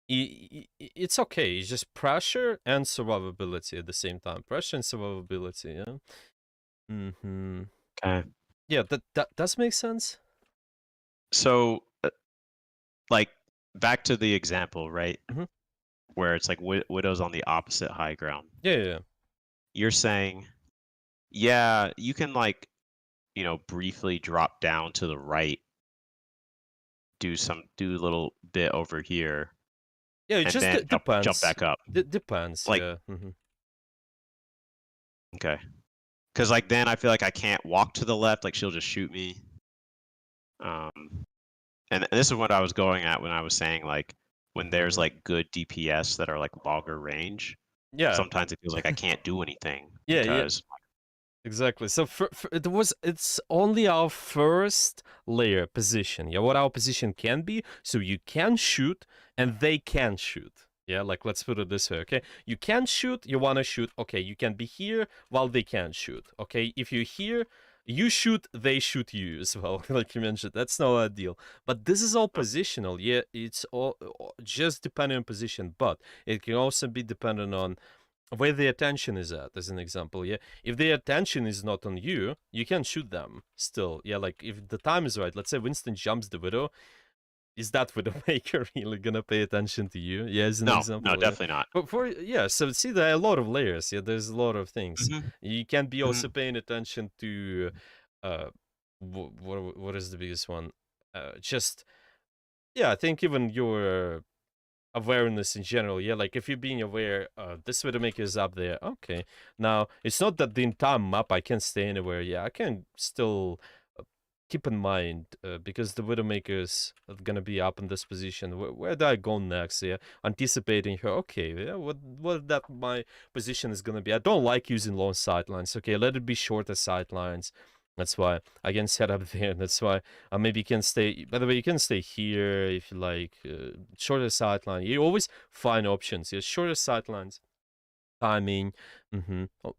it's okay. It's just pressure and survivability at the same time. Pressure and survivability. Yeah. Mm-hmm. Okay. Yeah. That does make sense. So like back to the example, right? Mm-hmm. Where it's like Widow's on the opposite high ground. Yeah. Yeah. You're saying, yeah, you can like, briefly drop down to the right, do a little bit over here, Yeah. It and just then jump depends. back up. Depends. Like, Yeah. Mm-hmm. okay. Because like then I feel like I can't walk to the left, like she'll just shoot me. Um, and this is what I was going at when I was saying like when there's Mm-hmm. like good DPS that are like longer range, Yeah. sometimes it feels like I can't do anything Yeah. Yeah. because Exactly. So it's only our first layer position. Yeah, what our position can be. So you can shoot and they can shoot. Yeah, like let's put it this way, okay? You can shoot, you wanna shoot, okay, you can be here while they can shoot. Okay, if you're here, you shoot, they shoot you as well, like you mentioned. That's not ideal. But this is all positional. Yeah, it's all just depending on position, but it can also be dependent on where the attention is at, as an example. Yeah, if the attention is not on you, you can shoot them still. Yeah, like if the time is right, let's say Winston jumps the widow, is that Widowmaker really gonna pay attention to you? Yeah, as an no, example. Yeah, definitely not. but so see, there are a lot of layers. Yeah, there's a lot of things. Hmm. You can be Hmm. also paying attention to uh what is the biggest one? Just yeah, I think even your awareness in general. Yeah, like if you're being aware, this Widowmaker is up there. Okay, now it's not that the entire map I can stay anywhere. Yeah, I can still keep in mind because the Widowmakers are gonna be up in this position. Where do I go next? Yeah, anticipating her. Okay, yeah, what that my position is gonna be. I don't like using long sightlines. Okay, let it be shorter sightlines. That's why I can set up there. That's why I maybe can stay. By the way, you can stay here if you like. Shorter sideline. You always find options. Yeah, shorter sidelines timing.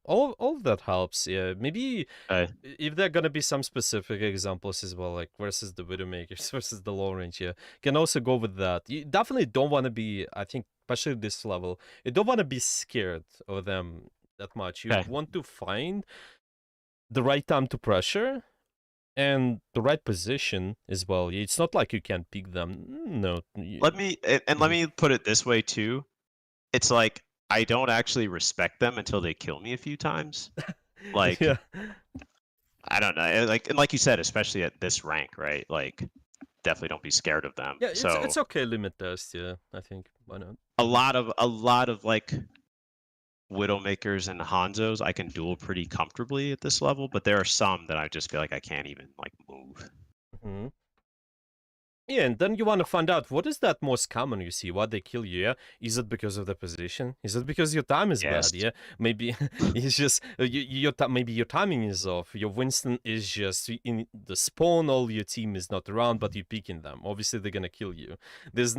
All of that helps. Yeah, maybe if there are gonna be some specific examples as well, like versus the Widowmakers versus the low range, yeah, can also go with that. You definitely don't want to be, I think, especially at this level, you don't want to be scared of them that much. You Okay. want to find the right time to pressure and the right position as well. It's not like you can't pick them. No. Let me let me put it this way too. It's like I don't actually respect them until they kill me a few times. Like Yeah. I don't know. Like you said, especially at this rank, right? Like definitely don't be scared of them. Yeah, So it's okay limit test, yeah, I think. Why not? a lot of like Widowmakers and Hanzos I can duel pretty comfortably at this level, but there are some that I just feel like I can't even like move. Mhm. Yeah, and then you want to find out what is that most common you see, why they kill you, yeah? Is it because of the position? Is it because your time is Yes. bad, yeah? Maybe it's just, maybe your timing is off. Your Winston is just in the spawn, all your team is not around, but you're picking them. Obviously, they're gonna kill you. There's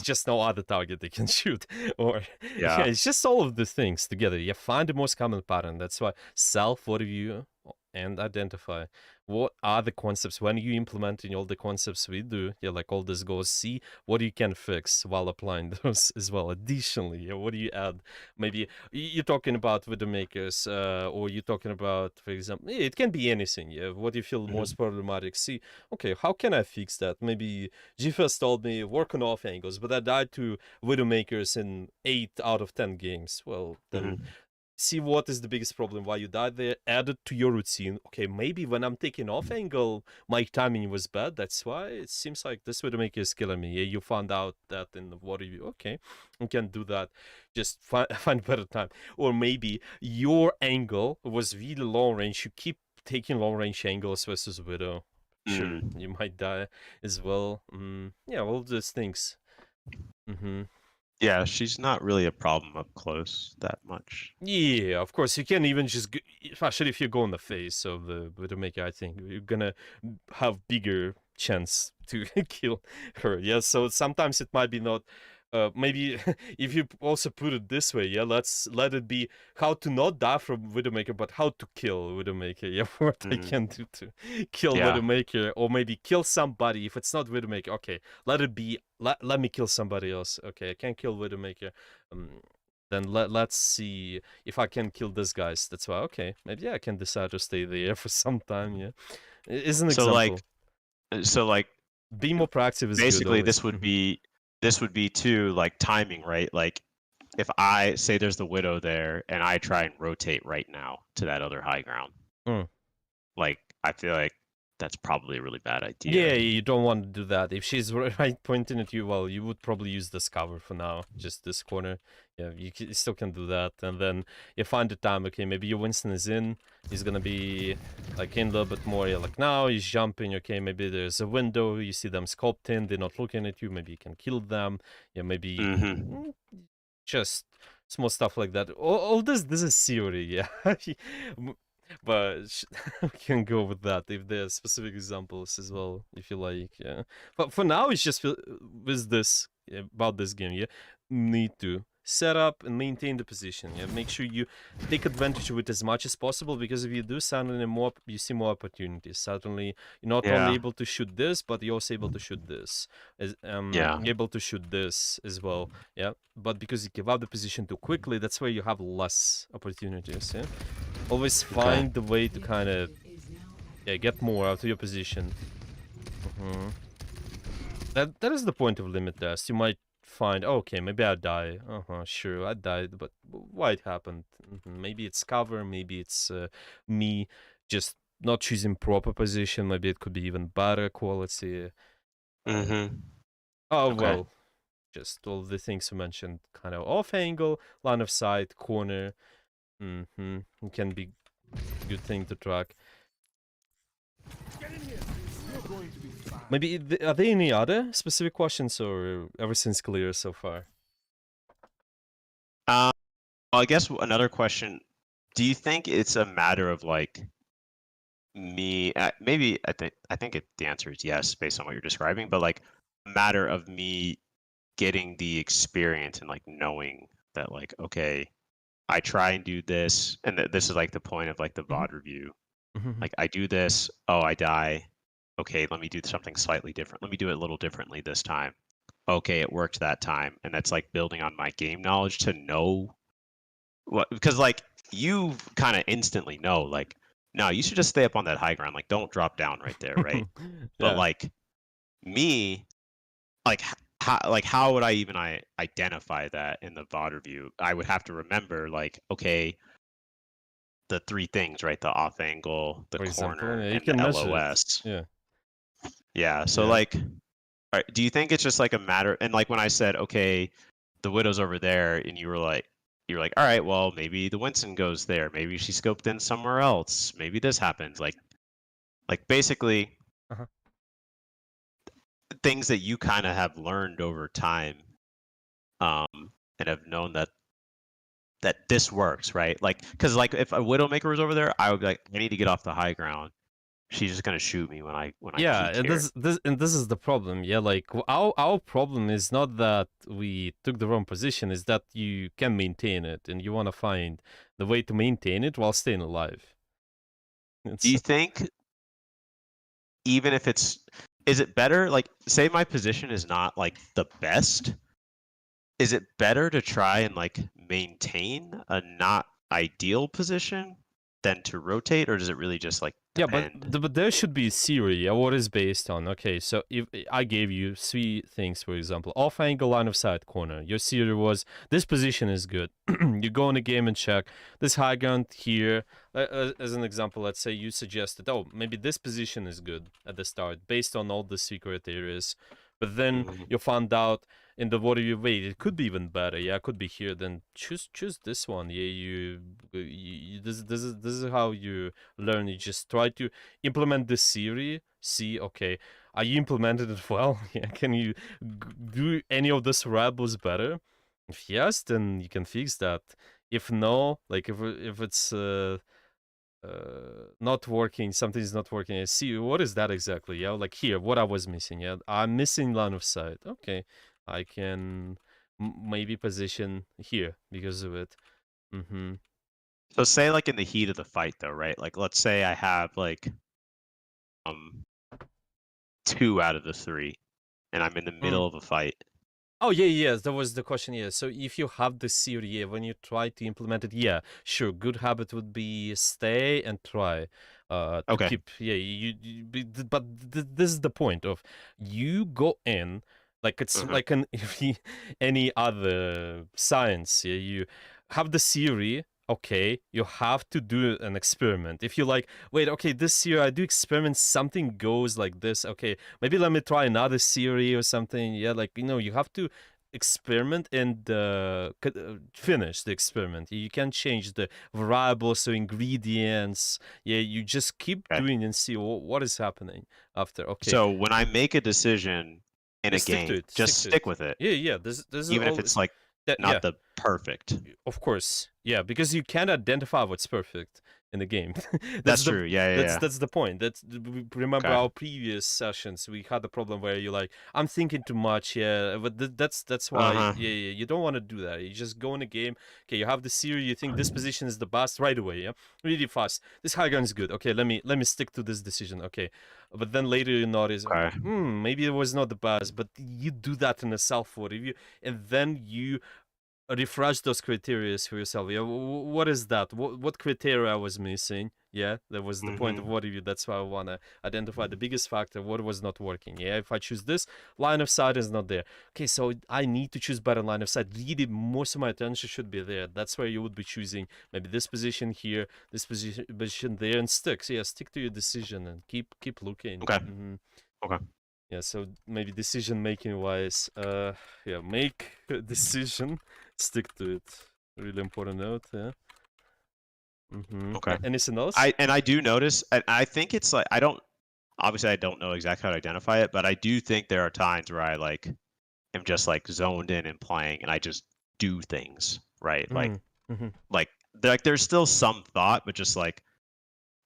just no other target they can shoot. Or, Yeah. it's just all of the things together. You find the most common pattern. That's why self-review and identify what are the concepts when you implementing all the concepts we do, yeah, like all this goes, see what you can fix while applying those as well. Additionally, yeah, what do you add? Maybe you're talking about Widowmakers, or you're talking about, for example, it can be anything, yeah, what you feel most problematic. See, okay, how can I fix that? Maybe Gefest told me work on off angles, but I died to Widowmakers in 8 out of 10 games. Well, then see what is the biggest problem, why you died there, add it to your routine. Okay, maybe when I'm taking off angle, my timing was bad, that's why it seems like this Widowmaker is killing me. Yeah, you found out that in the water review. Okay, you can do that. Just find better time. Or maybe your angle was really long range, you keep taking long range angles versus Widow. Sure, you might die as well. Yeah, all those things. Yeah, she's not really a problem up close that much. Yeah, of course, you can even just, especially if you go in the face of the Widowmaker, I think you're gonna have bigger chance to kill her. Yeah, so sometimes it might be not. Maybe if you also put it this way, yeah, let it be how to not die from Widowmaker, but how to kill Widowmaker. Yeah, what I can do to kill Widowmaker, or maybe kill somebody. If it's not Widowmaker, okay, let it be. Let me kill somebody else. Okay, I can't kill Widowmaker. Then let's see if I can kill these guys. That's why, okay, maybe I can decide to stay there for some time, yeah. Is an example. So like being more proactive is basically good, this would be too like timing, right? Like if I say there's the Widow there and I try and rotate right now to that other high ground, like I feel like that's probably a really bad idea. Yeah, you don't want to do that. If she's right pointing at you, well, you would probably use this cover for now, just this corner. Yeah, you still can do that. And then you find the time, okay, maybe your Winston is in. He's gonna be like in a little bit more. Yeah, like now he's jumping, okay, maybe there's a window, you see them sculpting, they're not looking at you, maybe you can kill them. Yeah, maybe just small stuff like that. All this is theory, yeah. But we can go with that if there are specific examples as well, if you like. Yeah, but for now, it's just with this about this game. Yeah, need to set up and maintain the position. Yeah, make sure you take advantage of it as much as possible, because if you do, suddenly you see more opportunities. Suddenly, you're not only able to shoot this, but you're also able to shoot this. Able to shoot this as well. Yeah, but because you give up the position too quickly, that's where you have less opportunities. Yeah. Always find the way to kind of get more out of your position. That is the point of limit test. You might find, oh, okay, maybe I die. Sure, I died, but why it happened? Maybe it's cover, maybe it's me just not choosing proper position. Maybe it could be even better quality. Well, just all the things you mentioned, kind of off angle, line of sight, corner. It can be a good thing to track. Maybe are there any other specific questions, or everything's clear so far? I guess another question: do you think it's a matter of like me? Maybe I think the answer is yes, based on what you're describing. But like, a matter of me getting the experience and like knowing that like, okay, I try and do this, and this is like the point of like the VOD review. Like I do this, oh, I die. Okay, let me do something slightly different. Let me do it a little differently this time. Okay, it worked that time, and that's like building on my game knowledge to know what, because like you kind of instantly know, like, no, you should just stay up on that high ground. Like, don't drop down right there, right? But Yeah. like me, like how would I even identify that in the VOD review? I would have to remember, like, okay, the three things, right? The off angle, the For example, corner, yeah, you and can the measure it. LOS. Yeah. Yeah. So Yeah. like, all right, do you think it's just like a matter? And like when I said, okay, the widow's over there, and you were like, all right, well, maybe the Winston goes there. Maybe she scoped in somewhere else. Maybe this happens. Like basically Uh-huh. things that you kind of have learned over time, and have known that this works, right? Like, because like if a Widowmaker was over there, I would be like, I need to get off the high ground. She's just gonna shoot me when I Yeah, peek and here. this is the problem. Yeah, like our problem is not that we took the wrong position, is that you can maintain it and you want to find the way to maintain it while staying alive. Do you think, even if is it better, like, say my position is not like the best, is it better to try and like maintain a not ideal position than to rotate, or does it really just like Yeah, but depend? but there should be a theory. Yeah, what is based on? Okay, so if I gave you three things, for example, off angle, line of sight, corner. Your theory was this position is good. You go in the game and check this high ground here. As an example, let's say you suggested, oh, maybe this position is good at the start based on all the secret areas, but then you found out in the water you wait, it could be even better. Yeah, it could be here. Then choose this one. Yeah, this is how you learn. You just try to implement the theory. See, okay, are you implemented it well? Yeah, can you do any of the variables better? If yes, then you can fix that. If no, like if it's not working, something is not working. I see, what is that exactly? Yeah, like here, what I was missing. Yeah, I'm missing line of sight. Okay, I can maybe position here because of it. Mm-hmm. So say like in the heat of the fight though, right? Like let's say I have like 2 out of the 3 and I'm in the middle of a fight. Oh yeah, yes, that was the question. Yeah, so if you have the theory, yeah, when you try to implement it, yeah, sure, good habit would be stay and try to Okay. keep. Yeah, but this is the point of you go in like it's like an any other science. Yeah, you have the theory. Okay, you have to do an experiment. If you like, wait, okay, this year I do experiment, something goes like this. Okay, maybe let me try another theory or something. Yeah, like, you have to experiment and finish the experiment. You can change the variables or ingredients. Yeah, you just keep Okay. doing and see what is happening after. Okay, So when I make a decision in yeah, a stick to game, it. just stick with it, Yeah. This is even if all. it's like Yeah, not the perfect. of course, yeah, because you can't identify what's perfect in the game. That's true. Yeah. That's the point. Remember Okay. our previous sessions. We had the problem where you're like, I'm thinking too much. Yeah, but that's why. Uh-huh. Yeah, you don't want to do that. You just go in the game. Okay, you have the theory. You think this position is the best right away. Yeah, really fast. This high ground is good. Okay, let me stick to this decision. Okay, but then later you notice, Okay. maybe it was not the best. But you do that in a self review, and then you refresh those criteria for yourself. Yeah, what is that? What criteria I was missing? Yeah, that was the point of what review. That's why I want to identify the biggest factor, what was not working. Yeah, if I choose this, line of sight is not there. Okay, so I need to choose better line of sight. Really, most of my attention should be there. That's where you would be choosing maybe this position here, this position there, and stick. So yeah, stick to your decision and keep looking. Okay. Mm-hmm. Okay. Yeah, so maybe decision making wise, yeah, make a decision, stick to it. Really important note, yeah. Okay. Anything else? I do notice, and I think it's like, I don't know exactly how to identify it, but I do think there are times where I like am just like zoned in and playing, and I just do things, right? Like there's still some thought, but just like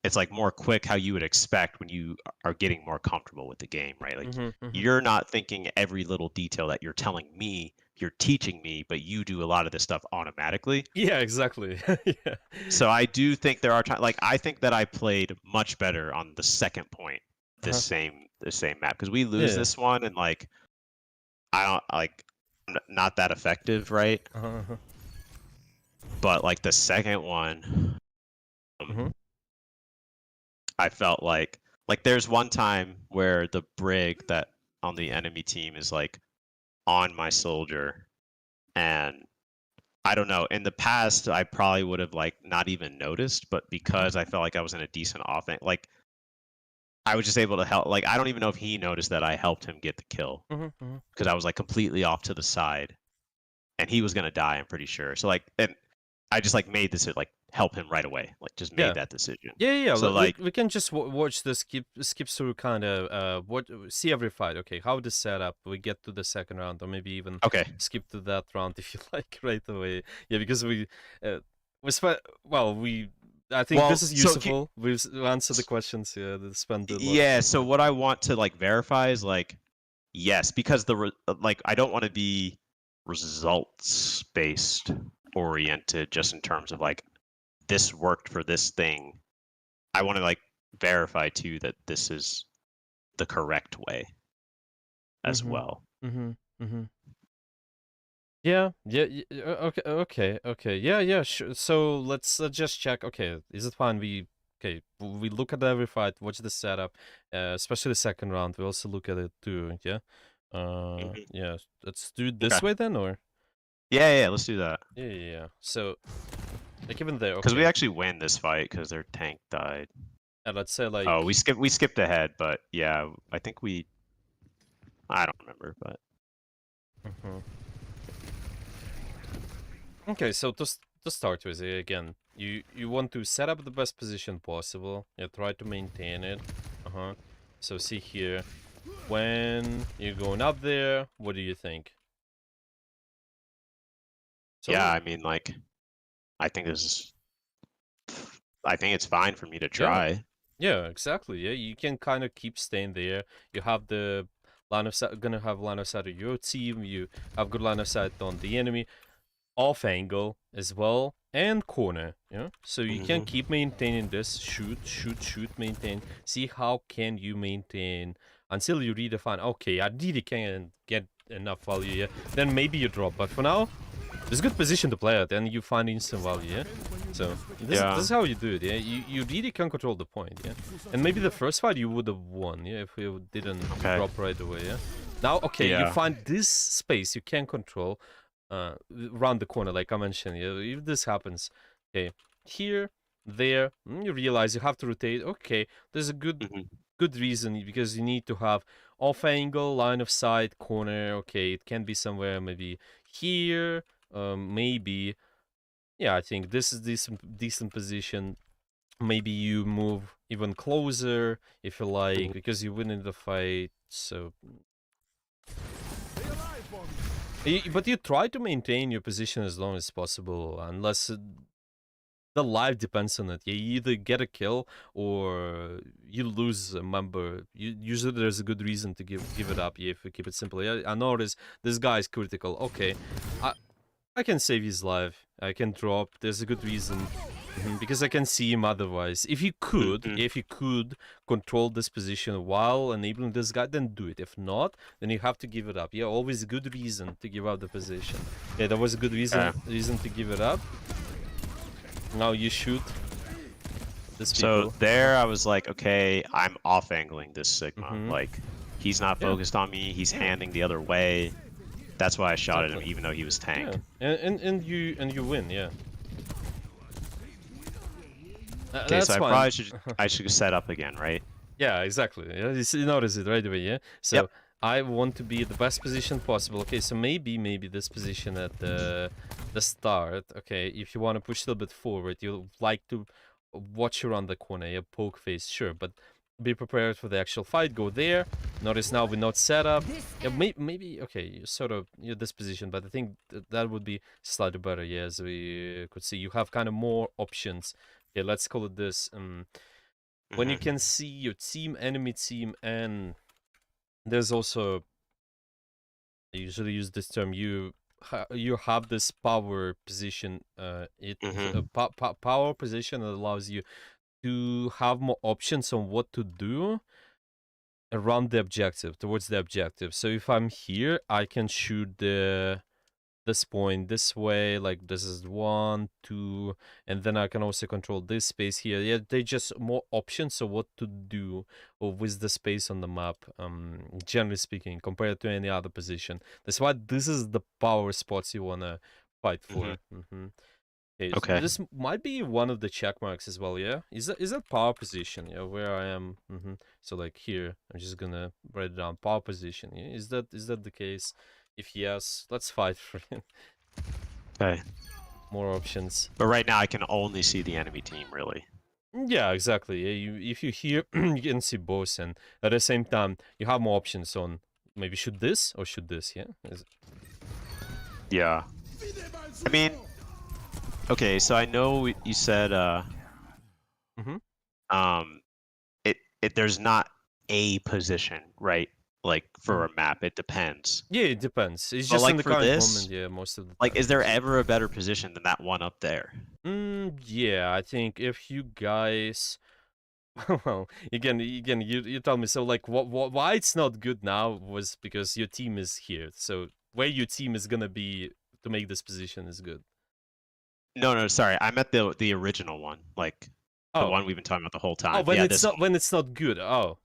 it's like more quick, how you would expect when you are getting more comfortable with the game, right? Like you're not thinking every little detail that you're telling me you're teaching me, but you do a lot of this stuff automatically. Yeah, exactly. Yeah. So I do think there are times, like I think that I played much better on the second point, Uh-huh. the same map, because we lose Yeah. this one and like I don't like not that effective, right? Uh-huh. But like the second one, Mhm. I felt like there's one time where the brig that on the enemy team is like on my soldier, and I don't know. In the past, I probably would have like not even noticed, but because I felt like I was in a decent offense, like I was just able to help. Like I don't even know if he noticed that I helped him get the kill Mhm. Mhm. because I was like completely off to the side, and he was gonna die. I'm pretty sure. So like, and I just like made this like help him right away. Like just Yeah. made that decision. Yeah. So like, We can just watch the skip through kind of what see every fight. Okay, how the setup. We get to the second round, or maybe even okay, skip to that round if you like right away. Yeah, because we I think well, this is so useful. We've answered the questions. Yeah, they spent a lot. yeah. So what I want to like verify is like yes, because like I don't want to be results based oriented just in terms of like this worked for this thing. I want to like verify too that this is the correct way as Mhm. well. Mhm. Mhm. Yeah. Okay. Yeah. Sure. So let's just check. Okay, is it fine? We look at every fight, watch the setup, especially the second round. We also look at it too. Yeah. Mhm. Yeah. Let's do it Okay. this way then, or Yeah, let's do that. yeah. So like even there, Because we okay. actually win this fight because their tank died. And let's say like. Oh, we skipped ahead, but yeah, I think I don't remember, but Mhm. Okay, so to start with, again, you want to set up the best position possible. Yeah, try to maintain it. So see here, when you're going up there, what do you think? yeah, So I mean like I think this is I think it's fine for me to yeah, try. yeah, exactly. Yeah, you can kind of keep staying there. You have the line of sight, gonna have line of sight of your team. You have good line of sight on the enemy. Off angle as well, and corner, yeah, so you can Hmm. keep maintaining this, shoot, maintain, see how can you maintain until you redefine, okay, I really can't get enough value, yeah, then maybe you drop, but for now there's a good position to play at and you find instant value, yeah. So this Yeah. is how you do it, yeah. You really can control the point, yeah. And maybe the first fight you would have won, yeah, if you didn't Okay. drop right away, yeah. Now, okay, you Yeah. find this space you can control around the corner, like I mentioned. Yeah, if this happens, okay, here, there, you realize you have to rotate. Okay, there's a Hmm. good reason because you need to have off angle, line of sight, corner. Okay, it can be somewhere maybe here, maybe. Yeah, I think this is decent position. Maybe you move even closer if you like because you win in the fight. So but you try to maintain your position as long as possible, unless the life depends on it. You either get a kill or you lose a member. Usually there's a good reason to give it up. Yeah, if you keep it simple. Yeah, I notice this guy is critical. Okay, I can save his life. I can drop. There's a good reason. Because I can see him otherwise. If Hmm. you could control this position while enabling this guy, then do it. If not, then you have to give it up. Yeah, always a good reason to give up the position. Yeah, that was a good reason Okay. to give it up. Now you shoot these So people. there I was like, okay, I'm off angling this Sigma. Mm-hmm. Like he's not Yeah, focused on me, he's handing the other way. That's why I shot at him exactly. even though he was tank. Yeah, and you win. Yeah, Okay, so that's fine. I should set up again, right? Yeah, exactly. Yeah, you notice it right away, yeah? Yep. So I want to be the best position possible. Okay, so maybe this position at the start. Okay, if you want to push a little bit forward, you like to watch around the corner, yeah, poke face, sure, but be prepared for the actual fight. Go there. Notice now we're not set up. Yeah, maybe okay, you sort of this position, but I think that would be slightly better. Yeah, as we could see, you have kind of more options. Okay, let's call it this. When you Hmm. can see your team, enemy team, and there's also, I usually use this term, you you have this power position. Power position that allows you to have more options on what to do around the objective, towards the objective. So if I'm here, I can shoot this point this way, like this is 1, 2, and then I can also control this space here. Yeah, they just more options of what to do with the space on the map, generally speaking, compared to any other position. That's why this is the power spots you wanna fight for. Okay, Okay. this might be one of the check marks as well, yeah? Is that power position, yeah, where I am? So like here, I'm just gonna write it down, power position. Yeah? Is that the case? If yes, let's fight for it. Okay. More options. But right now I can only see the enemy team, really. Yeah, exactly. Yeah, if you here, you can see both, and at the same time, you have more options on maybe shoot this or shoot this, yeah? Yeah. I mean, okay, so I know you said there's not a position, right? Like for a map, it depends. Yeah, it depends. It's But just in like the for current this, moment, yeah, most of the time. like, is there ever a better position than that one up there? Yeah, I think if you guys, well, again, you tell me. So like, why it's not good now was because your team is here. So where your team is gonna be to make this position is good. No, sorry, I meant the original one, like the Oh, one we've been talking about the whole time. oh, when Yeah, it's this not one. when it's not good. Oh,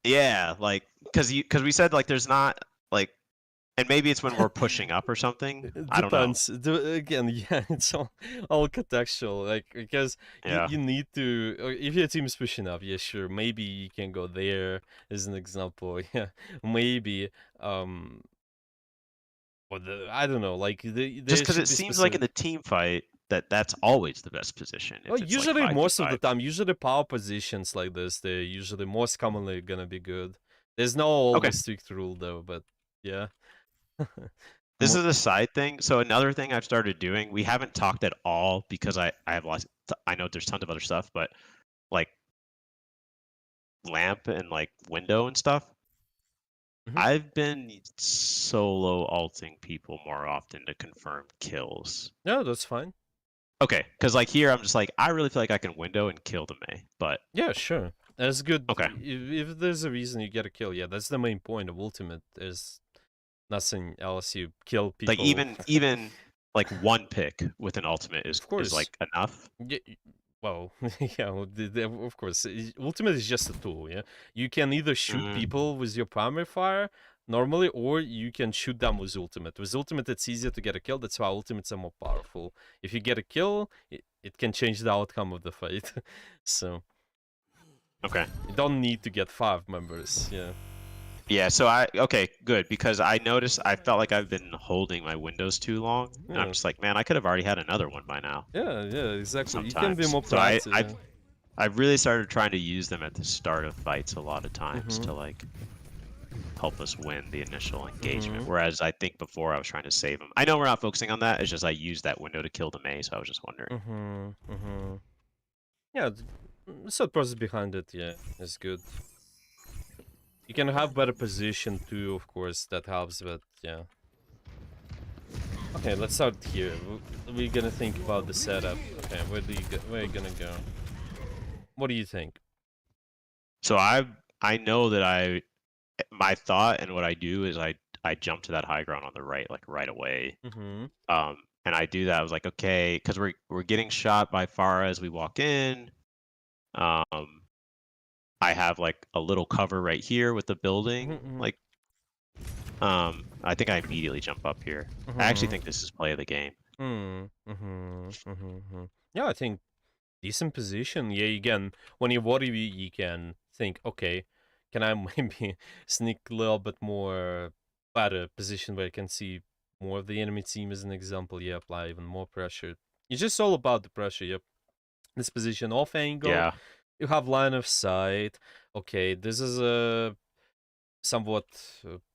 Yeah, like because we said like there's not like, and maybe it's when we're pushing up or something. it I don't know. depends. Again, yeah, it's all contextual. Like because Yeah. you need to. If your team is pushing up, yeah, sure, maybe you can go there as an example. Yeah, maybe. Or I don't know. Like Just there because it should be seems like in specific. the team fight that's always the best position Well, if it's like usually most of the 5v5. time, usually power positions like this, they're usually most commonly gonna be good. There's no always Okay. strict rule though, but yeah. This Mo- is a side thing. So another thing I've started doing, we haven't talked at all because I have lots. I know there's tons of other stuff, but like lamp and like window and stuff. Mhm. I've been solo alting people more often to confirm kills. Yeah, that's fine. Okay, because like here I'm just like I really feel like I can window and kill the May, but Yeah, sure. That's good. okay. If there's a reason you get a kill, yeah, that's the main point of ultimate. There's nothing else. You kill people. Like even like one pick with an ultimate is Of course. like enough. Yeah, well, yeah, well, of course. Ultimate is just a tool, yeah? You can either shoot Mhm. people with your primary fire normally, or you can shoot them with ultimate. With ultimate, it's easier to get a kill. That's why ultimates are more powerful. If you get a kill, it can change the outcome of the fight. So, Okay. you don't need to get 5 members, yeah. Yeah, so okay, good, because I noticed I felt like I've been holding my windows too long, and I'm Yeah. just like, man, I could have already had another one by now. Yeah, exactly. You can Sometimes. be more So proactive. Yeah. I've really started trying to use them at the start of fights a lot of times to like help us win the initial engagement. Whereas I think before I was trying to save them. I know we're not focusing on that. It's just I used that window to kill the May, so I was just wondering. Yeah, the thought process behind it, yeah, is good. You can have better position too, of course, that helps, but yeah. Okay, let's start here. We're gonna think about the setup. Okay, where are you gonna go? What do you think? So I know that my thought and what I do is I jump to that high ground on the right, like right away. And I do that. I was like, okay, because we're getting shot by Farah as we walk in. I have like a little cover right here with the building. Like, I think I immediately jump up here. I actually think this is play of the game. Yeah, I think decent position. Yeah, again, when you worry, you can think, okay, can I maybe sneak a little bit more better position where I can see more of the enemy team as an example? Yeah, apply even more pressure. It's just all about the pressure. Yep. This position off angle. Yeah. You have line of sight. Okay, this is a somewhat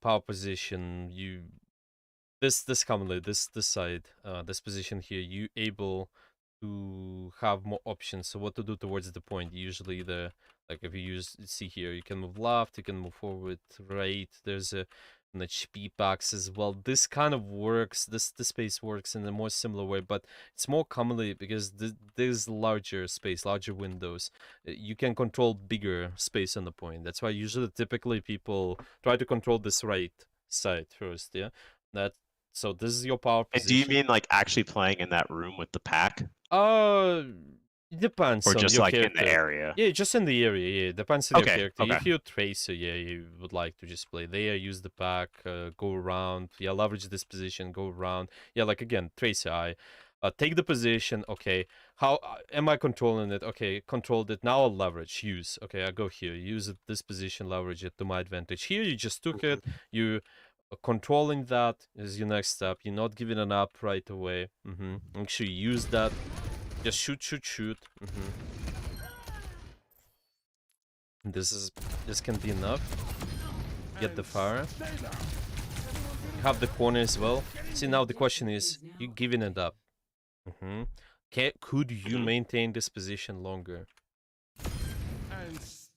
power position. This commonly this side this position here, you able to have more options. So what to do towards the point? Usually the like if you see here, you can move left, you can move forward, right. There's a and HP packs as well. This kind of works. This space works in a more similar way, but it's more commonly because there's larger space, larger windows. You can control bigger space on the point. That's why usually, typically, people try to control this right side first. Yeah, that. So this is your power And do you position. mean like actually playing in that room with the pack, It depends or on just your like in the character. area? Yeah, just in the area. Yeah, it depends on your Okay. character. Okay. If you're Tracer, yeah, you would like to just play there, use the pack, go around. Yeah, leverage this position, go around. Yeah, like again, Tracer. I take the position. Okay, how am I controlling it? Okay, controlled it. Now I'll leverage. Use. Okay, I go here. Use it, this position. Leverage it to my advantage. Here, you just took it. You controlling that is your next step. You're not giving it up right away. Make sure you use that. Just shoot, shoot, shoot. This can be enough. Get the fire. You have the corner as well. See, now the question is, you giving it up. Could you maintain this position longer?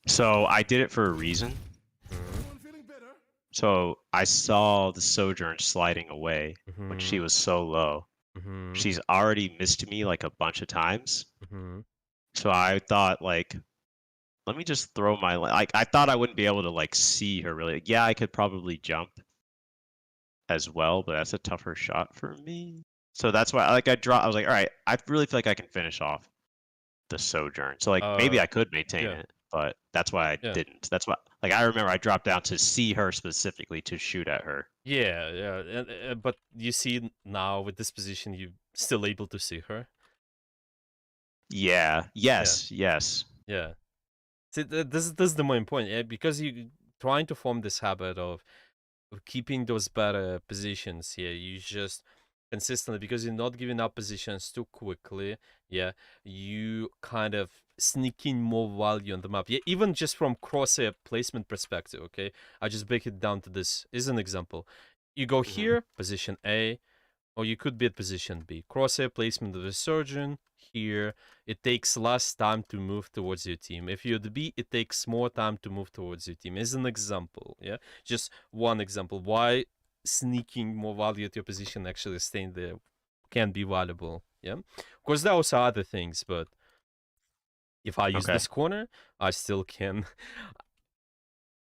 So I did it for a reason. So I saw the Sojourn sliding away when she was so low. She's already missed me like a bunch of times. So I thought like, let me just throw my like. I thought I wouldn't be able to like see her really. Yeah, I could probably jump as well, but that's a tougher shot for me. So that's why like I was like, all right, I really feel like I can finish off the Sojourn. So like maybe I could maintain yeah. it, but that's why I didn't. That's why like I remember I dropped down to see her specifically to shoot at her. Yeah. But you see now with this position, you still able to see her. Yeah. Yes. Yes. Yeah. See, this is the main point. Yeah, because you trying to form this habit of keeping those better positions. Yeah, you just consistently, because you're not giving up positions too quickly. Yeah, you kind of sneaking more value on the map. Yeah, even just from crosshair placement perspective. Okay, I just break it down to this. Is an example. You go here, position A, or you could be at position B. Crosshair placement of the surgeon. Here, it takes less time to move towards your team. If you're the B, it takes more time to move towards your team. Is an example, yeah? Just one example. Why sneaking more value at your position, actually staying there, can be valuable, yeah? Of course, there are also other things, but if I use this corner, I still can...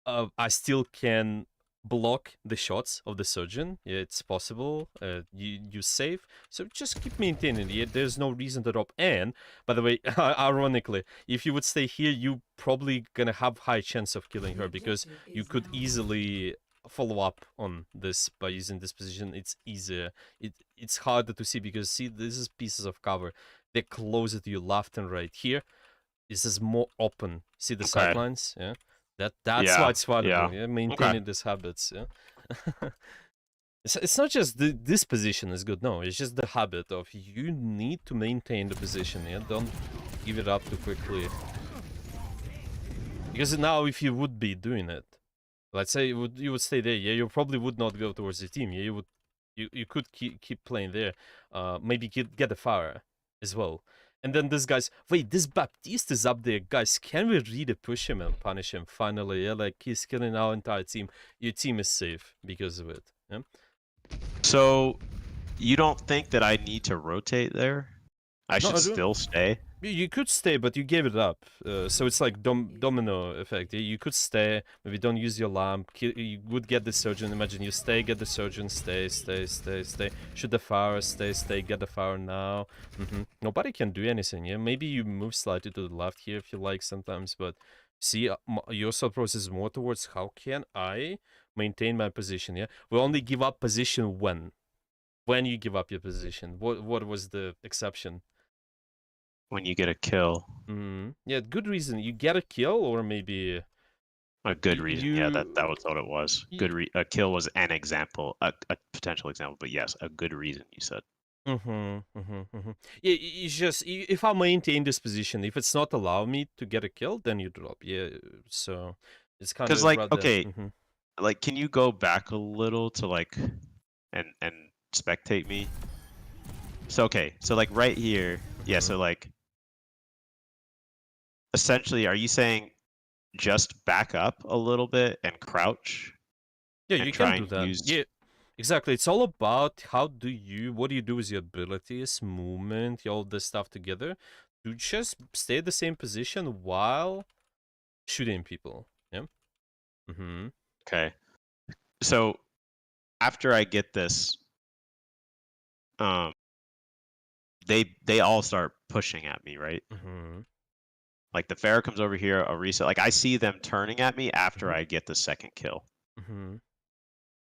I still can block the shots of the surgeon. Yeah, it's possible. You save, so just keep maintaining it. There's no reason to drop. And by the way, ironically, if you would stay here, you probably gonna have high chance of killing her, because you could easily follow up on this by using this position. It's easier. It's harder to see, because see, this is pieces of cover. They're closer to you left and right. Here, this is more open. See the sidelines, yeah. That's why it's valuable. Yeah, maintaining these habits. Yeah, it's not just this position is good. No, it's just the habit of you need to maintain the position. Yeah, don't give it up too quickly. Because now, if you would be doing it, let's say you would stay there. Yeah, you probably would not go towards the team. Yeah, you could keep playing there. Maybe get the fire as well. And then this guy's, wait, this Baptiste is up there, guys. Can we really push him and punish him finally? Yeah, like he's killing our entire team. Your team is safe because of it. Yeah. So, you don't think that I need to rotate there? I should still stay. You could stay, but you gave it up. So it's like domino effect. You could stay, maybe don't use your lamp. You would get the surgeon. Imagine you stay, get the surgeon, stay. Shoot the fire, stay, get the fire now. Nobody can do anything, yeah? Maybe you move slightly to the left here if you like sometimes, but see, your thought process is more towards how can I maintain my position, yeah? We only give up position when you give up your position. What was the exception? When you get a kill. Yeah, good reason. You get a kill, or maybe a good reason. Yeah, that was what it was. A kill was an example, a potential example, but yes, a good reason. You said. Yeah, it's just if I maintain this position, if it's not allow me to get a kill, then you drop. Yeah, so it's kind of like okay, like can you go back a little to like and spectate me? So okay, so like right here, yeah. So like essentially, are you saying just back up a little bit and crouch Yeah, and you can try do and that. use. Yeah, exactly. It's all about what do you do with your abilities, movement, all this stuff together to just stay at the same position while shooting people. Yeah. Mm-hmm. Okay. So after I get this, um, they all start pushing at me, right? Mm-hmm. Like the Pharaoh comes over here, a reset. Like I see them turning at me after Mhm. I get the second kill. Mm-hmm.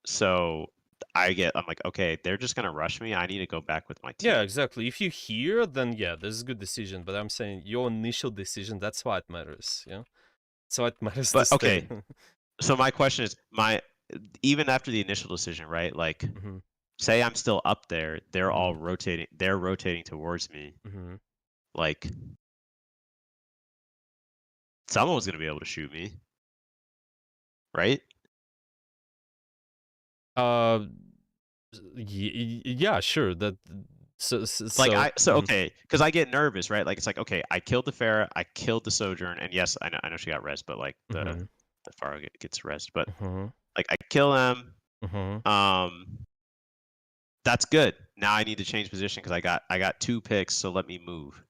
So I'm like, okay, they're just gonna rush me. I need to go back with my team. Yeah, exactly. If you hear, then yeah, this is a good decision. But I'm saying your initial decision, that's why it matters. Yeah. So it matters to But stay. okay, so my question is, even after the initial decision, right? Like, Mm-hmm. say I'm still up there, they're all Mhm. rotating. They're rotating towards me. Mm-hmm. Like, someone's gonna be able to shoot me, right? Uh, yeah, sure. That Like mhm. okay, because I get nervous, right? Like it's like, okay, I killed the Pharah, I killed the Sojourn, and yes, I know she got rest, but like Mhm. the Pharaoh gets rest, but Mhm. like I kill them. Mhm. That's good. Now I need to change position because I got 2 picks, so let me move.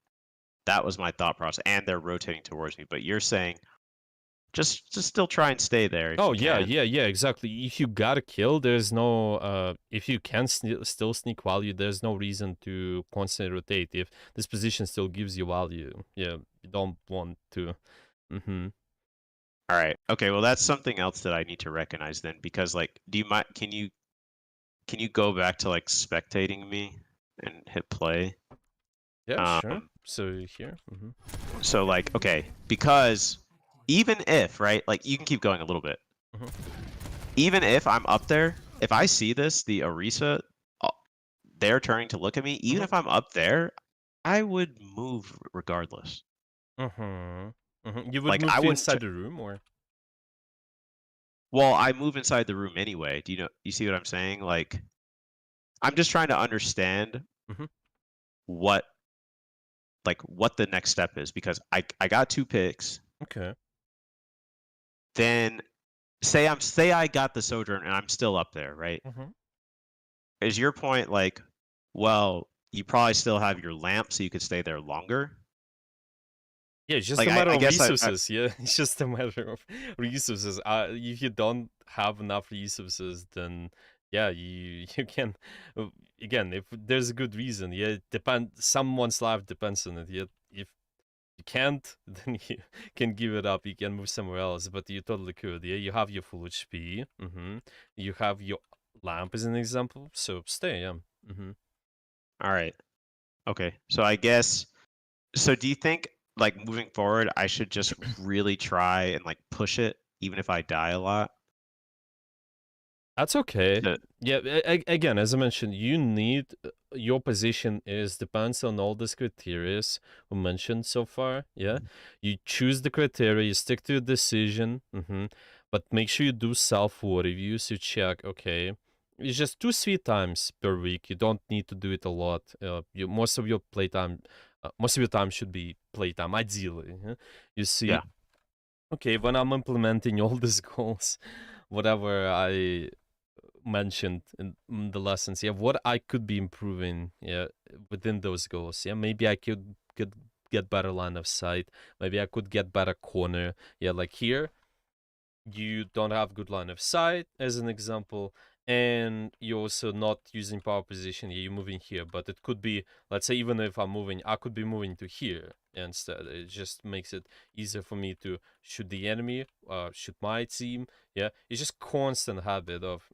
That was my thought process, and they're rotating towards me. But you're saying just still try and stay there if Oh you yeah, can. yeah, yeah, exactly. If you got a kill, there's no if you can still sneak value, there's no reason to constantly rotate. If this position still gives you value, yeah, you don't want to. Mm-hmm. All right. Okay. Well, that's something else that I need to recognize then, because like, do you mind? Can you go back to like spectating me and hit play? Yeah, sure. Um. So here. Mm-hmm. So like, okay, because even if right, like you can keep going a little bit. Mhm. Even if I'm up there, if I see this, the Orisa, uh, they're turning to look at me. Even Mhm. if I'm up there, I would move regardless. Mhm. Mhm. You would Like move I to wouldn't. inside the room, or Well, I move inside the room anyway. Do you know? You see what I'm saying? Like I'm just trying to understand Mhm. what what the next step is, because I got 2 picks. Okay. Then say I got the Sojourn and I'm still up there, right? Mhm. Is your point like, well, you probably still have your lamp, so you could stay there longer? Yeah, it's just Like a matter I of guess resources. Yeah, it's just a matter of resources. If you don't have enough resources, then yeah, you can. Again, if there's a good reason, yeah, Someone's life depends on it. Yeah, if you can't, then you can give it up. You can move somewhere else, but you totally could. Yeah, you have your full HP. Mm-hmm. You have your lamp as an example, so stay. Yeah. Mm-hmm. all right. Okay. So I guess, so do you think like moving forward I should just really try and like push it even if I die a lot? That's okay. To, Yeah, again, as I mentioned, you need your position is depends on all these criteria we mentioned so far. Yeah, you choose the criteria, you stick to your decision, but make sure you do self reviews. You check, okay, it's just 2-3 times per week. You don't need to do it a lot. Most of your playtime, most of your time should be playtime, ideally. Yeah? You see, yeah. okay, when I'm implementing all these goals, whatever I mentioned in the lessons, yeah, what I could be improving, yeah, within those goals. Yeah, maybe I could get better line of sight. Maybe I could get better corner. Yeah, like here, you don't have good line of sight as an example, and you're also not using power position. Yeah, you're moving here, but it could be, let's say, even if I'm moving, I could be moving to here instead. It just makes it easier for me to shoot the enemy, shoot my team. Yeah, it's just constant habit of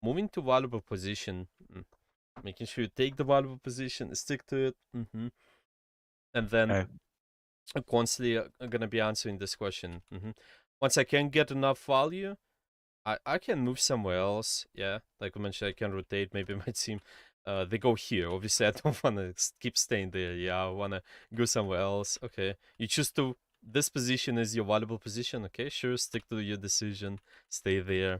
moving to valuable position, making sure you take the valuable position, stick to it, and then Okay. I'm constantly gonna be answering this question. Once I can get enough value, I can move somewhere else. Yeah, like I mentioned, I can rotate. Maybe my team, they go here. Obviously, I don't want to keep staying there. Yeah, I want to go somewhere else. Okay, you choose to. This position is your valuable position. Okay, sure, stick to your decision. Stay there.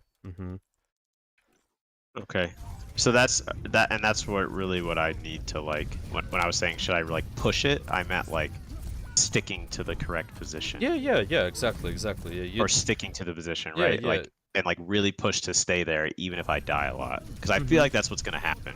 Okay. So that's that, and that's what I need to like when I was saying should I like push it, I meant like sticking to the correct position Yeah, yeah, yeah. Exactly, exactly. Yeah, or sticking to the position, yeah, right? yeah. Like and like really push to stay there even if I die a lot, because I feel like that's what's gonna happen.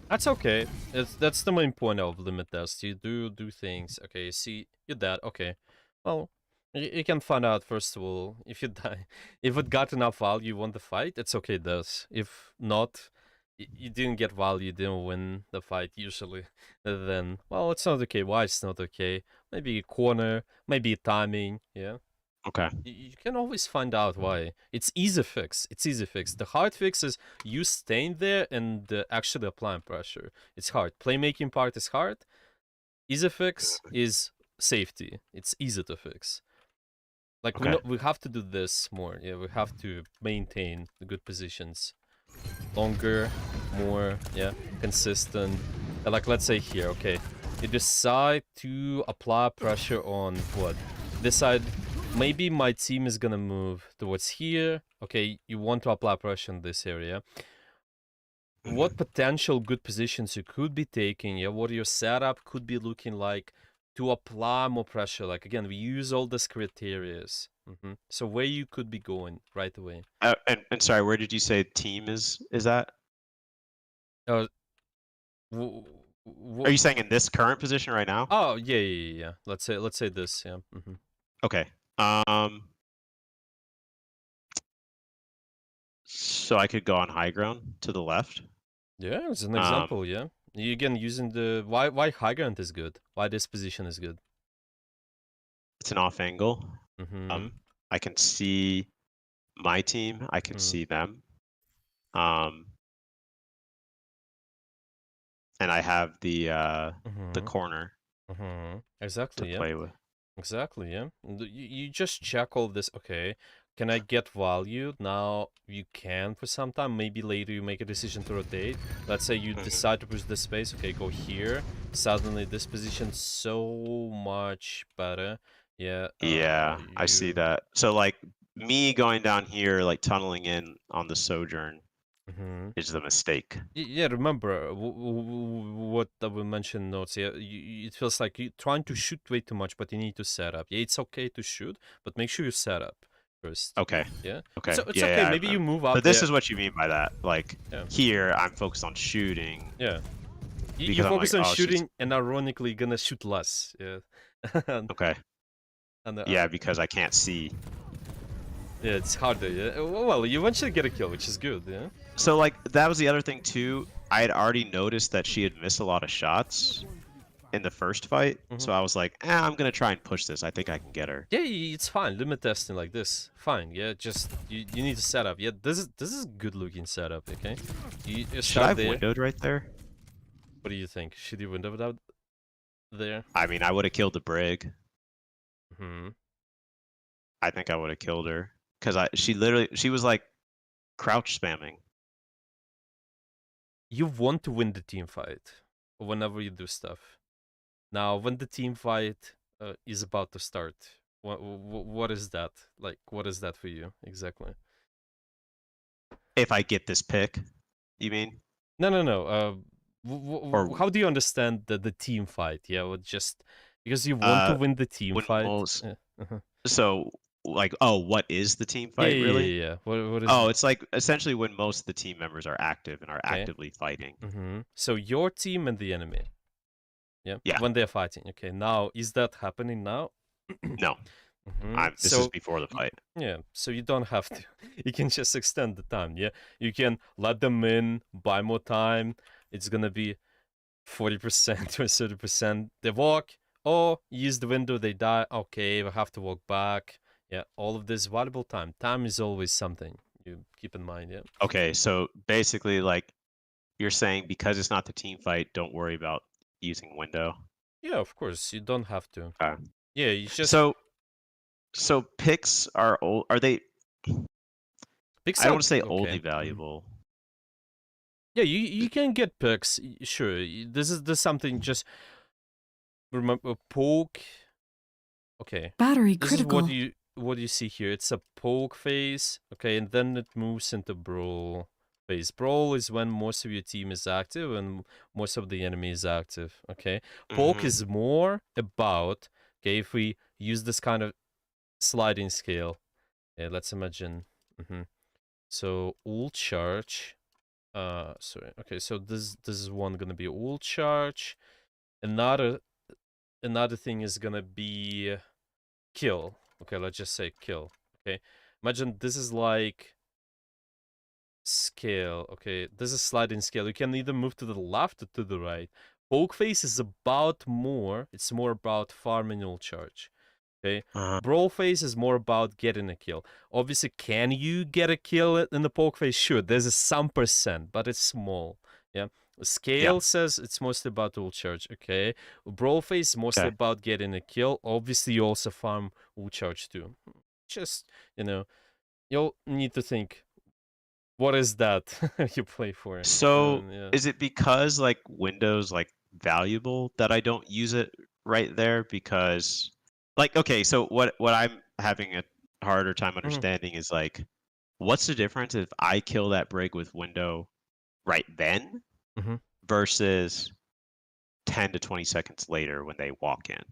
That's okay. That's the main point of limit test. You do things. Okay, you see, you're dead. Okay, well, you can find out first of all if you die. If it got enough value, you won the fight. It's okay, it does. If not, you didn't get value, you didn't win the fight usually. Then, well, it's not okay. Why it's not okay? Maybe a corner, maybe timing. Yeah. Okay. You can always find out why. It's easy fix. It's easy fix. The hard fix is you staying there and actually applying pressure. It's hard. Playmaking part is hard. Easy fix is safety. It's easy to fix. Like Okay. we have to do this more. Yeah, we have to maintain the good positions. Longer, more, yeah, consistent. Like let's say here, okay. You decide to apply pressure on what? Decide maybe my team is gonna move towards here. Okay, you want to apply pressure in this area. What potential good positions you could be taking, yeah, what your setup could be looking like to apply more pressure. Like again, we use all these criterias. So where you could be going right away. And sorry, where did you say team is that? Uh, Are you saying in this current position right now? Oh yeah. Let's say this. Yeah. Okay. So I could go on high ground to the left. Yeah, it's an example. Yeah. You again using the why high ground is good. Why this position is good. It's an off angle. I can see my team. I can see them. And I have the corner Exactly. to play with. Exactly. Yeah. You just check all this. Okay. Can I get value? Now you can for some time. Maybe later you make a decision to rotate. Let's say you decide to push this space. Okay, go here. Suddenly this position's so much better. Yeah. Yeah, I see that. So like me going down here, like tunneling in on the sojourn is the mistake. Yeah, remember what we mentioned in notes. Yeah, it feels like you're trying to shoot way too much, but you need to set up. Yeah, it's okay to shoot, but make sure you set up first. Okay. Yeah. Okay. So it's yeah, okay. yeah, Maybe you move up. But this there. is what you mean by that. Like here, I'm focused on shooting. Yeah. You focus on shooting, and ironically, gonna shoot less. Yeah. Okay. And yeah, because I can't see. Yeah, it's harder. Yeah. Well, you eventually get a kill, which is good. Yeah. So like that was the other thing too. I had already noticed that she had missed a lot of shots in the first fight, so I was like, I'm gonna try and push this. I think I can get her. Yeah, it's fine. Limit testing like this, fine. Yeah, just you need to set up. Yeah, this is good looking setup. Okay. You Should I have windowed right there? What do you think? Should you window it out there? I mean, I would have killed the brig. I think I would have killed her because she was like crouch spamming. You want to win the team fight whenever you do stuff. Now, when the team fight is about to start, what is that? Like, what is that for you exactly? If I get this pick, you mean? No. How do you understand the team fight? Yeah, just because you want to win the team fight. So, like, what is the team fight really? Yeah. What is? It's like essentially when most of the team members are active and are actively fighting. So your team and the enemy. Yeah. Yeah. When they're fighting. Okay. Now, is that happening now? No. This is before the fight. Yeah. So you don't have to. You can just extend the time. Yeah. You can let them in, buy more time. It's gonna be 40% or 30%. They walk. Oh, use the window. They die. Okay, we have to walk back. Yeah. All of this valuable time. Time is always something you keep in mind. Yeah. Okay. So basically, like, you're saying because it's not the team fight, don't worry about using window. Yeah, of course. You don't have to. Okay. Yeah, you just so picks are old. Are they? picks I don't are want to say okay. oldly valuable. Yeah, you can get picks. Sure, this is something. Just remember poke. Okay. Battery This critical. is what you see here. It's a poke phase. Okay, and then it moves into brawl phase. Brawl is when most of your team is active and most of the enemy is active. Okay. Poke is more about, okay, if we use this kind of sliding scale, Let's imagine. So ult charge. Sorry. Okay, so this is one gonna be ult charge. Another thing is gonna be kill. Okay, let's just say kill. Okay, imagine this is like scale. Okay, this is sliding scale. You can either move to the left or to the right. Poke phase is about more. It's more about farming ult charge. Okay, brawl phase is more about getting a kill. Obviously, can you get a kill in the poke phase? Sure, there's a some percent, but it's small. Yeah. Scale says it's mostly about ult charge. Okay. Brawl phase is mostly about getting a kill. Obviously, you also farm ult charge too. Just you'll need to think. What is that you play for? So Yeah. is it because like Windows like valuable that I don't use it right there? Because like okay, so what I'm having a harder time understanding is like what's the difference if I kill that brig with window right then versus 10 to 20 seconds later when they walk in?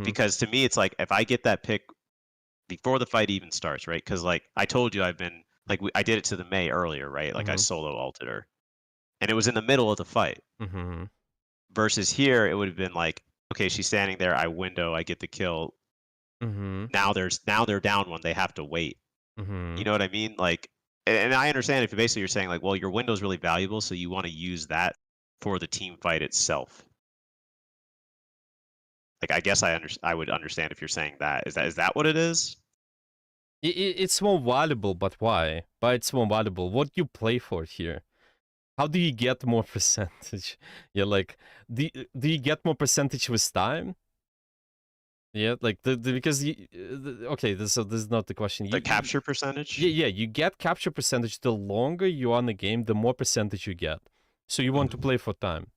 Because to me it's like if I get that pick before the fight even starts, right? Because like I told you, I've been like I did it to the May earlier, right? Like I solo ulted her, and it was in the middle of the fight. Versus here, it would have been like, okay, she's standing there, I window, I get the kill. Now they're down one, they have to wait. You know what I mean? Like, and I understand if basically you're saying like, well, your window's really valuable, so you want to use that for the team fight itself. Like, I guess I would understand if you're saying that. Is that what it is? It's more valuable, but why? But it's more valuable. What do you play for here? How do you get more percentage? Yeah, like do you get more percentage with time? Yeah, like because okay, so this is not the question. The capture percentage? Yeah, you get capture percentage. The longer you are in the game, the more percentage you get. So you want to play for time.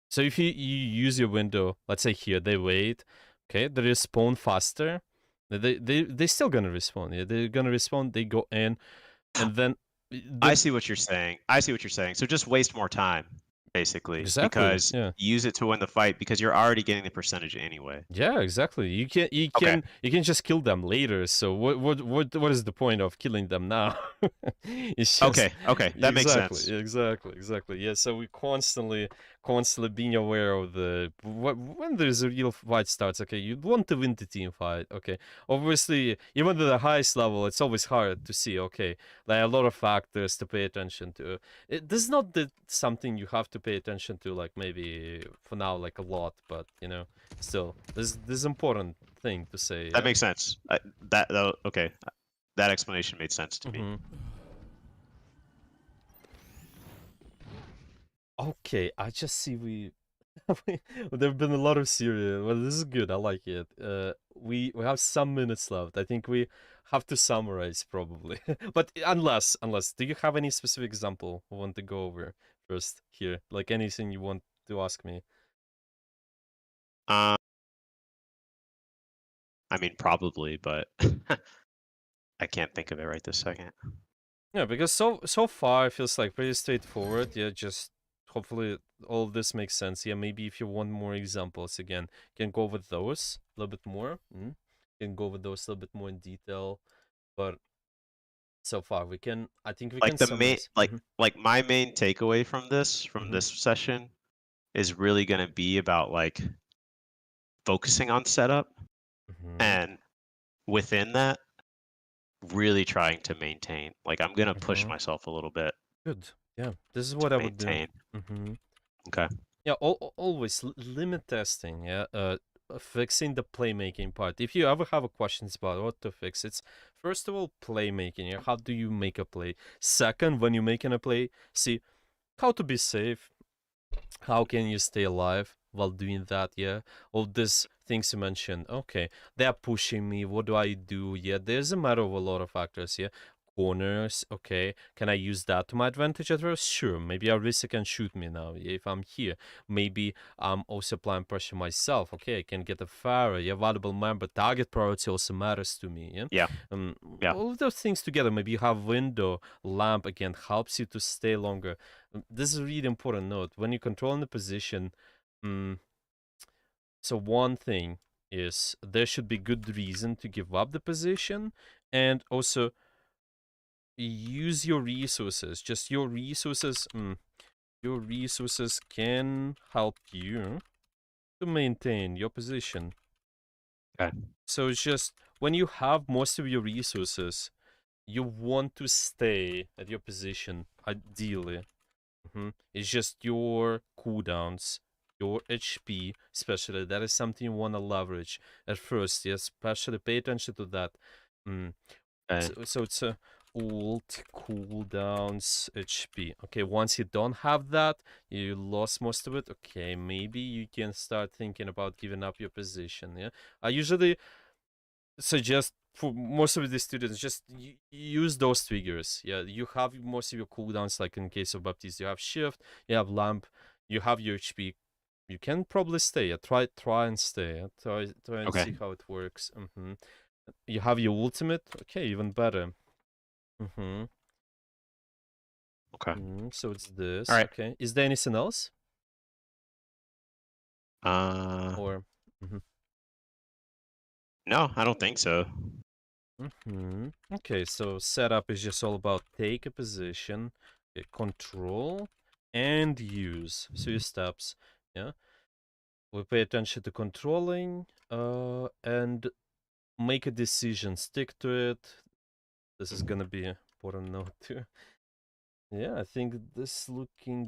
So if you use your window, let's say here, they wait, okay, they respawn faster. They still gonna respawn. Yeah, they're gonna respawn. They go in, and then I see what you're saying. So just waste more time, basically, exactly, because yeah. use it to win the fight because you're already getting the percentage anyway. Yeah, exactly. You can just kill them later. So what is the point of killing them now? It's just Okay, that makes sense. Exactly. Yeah, so we constantly being aware of when there's a real fight starts. Okay, you want to win the team fight. Okay, obviously, even at the highest level, it's always hard to see. Okay, like a lot of factors to pay attention to. This is not something you have to pay attention to. Like maybe for now, like a lot, but still, this is important thing to say. That makes sense. Okay, that explanation made sense to me. Okay, I just see there've been a lot of Syria. Well, this is good. I like it. We have some minutes left. I think we have to summarize probably. But unless, do you have any specific example you want to go over first here? Like anything you want to ask me? I mean, probably, but I can't think of it right this second. Yeah, because so far it feels like pretty straightforward. Yeah, just hopefully all of this makes sense. Yeah, maybe if you want more examples again, you can go with those a little bit more. You can go with those a little bit more in detail. But so far I think we like can summarize. Like my main takeaway from this session is really going to be about like focusing on setup and within that really trying to maintain. Like I'm going to push myself a little bit. Good. Yeah, this is what I would do. Okay. Yeah, always limit testing. Yeah, fixing the playmaking part. If you ever have questions about what to fix, it's first of all playmaking. Yeah, how do you make a play? Second, when you're making a play, see how to be safe. How can you stay alive while doing that? Yeah, all these things you mentioned. Okay, they are pushing me. What do I do? Yeah, there's a matter of a lot of factors. Yeah, corners. Okay, can I use that to my advantage at first? Sure. Maybe Arisa can shoot me now. Yeah, if I'm here, maybe I'm also applying pressure myself. Okay, I can get a Pharaoh. Yeah, valuable member. Target priority also matters to me. Yeah. Yeah. All of those things together. Maybe you have window lamp again helps you to stay longer. This is a really important note when you're controlling the position. So one thing is there should be good reason to give up the position, and also use your resources. Just your resources. Your resources can help you to maintain your position. Okay. So it's just when you have most of your resources, you want to stay at your position, ideally. It's just your cooldowns, your HP, especially. That is something you want to leverage at first. Yes, especially pay attention to that. Okay. So it's a ult cooldowns HP. Okay, once you don't have that, you lost most of it. Okay, maybe you can start thinking about giving up your position. Yeah, I usually suggest for most of the students just use those triggers. Yeah, you have most of your cooldowns, like in case of Baptiste, you have shift, you have lamp, you have your HP. You can probably stay. Try and stay. Try and Okay. see how it works. You have your ultimate. Okay, even better. Okay. So it's this. All right. Okay. Is there anything else? Or No, I don't think so. Okay, so setup is just all about take a position, control, and use. So your steps. Yeah. We pay attention to controlling, and make a decision. Stick to it. This is gonna be important note too. Yeah, I think this looking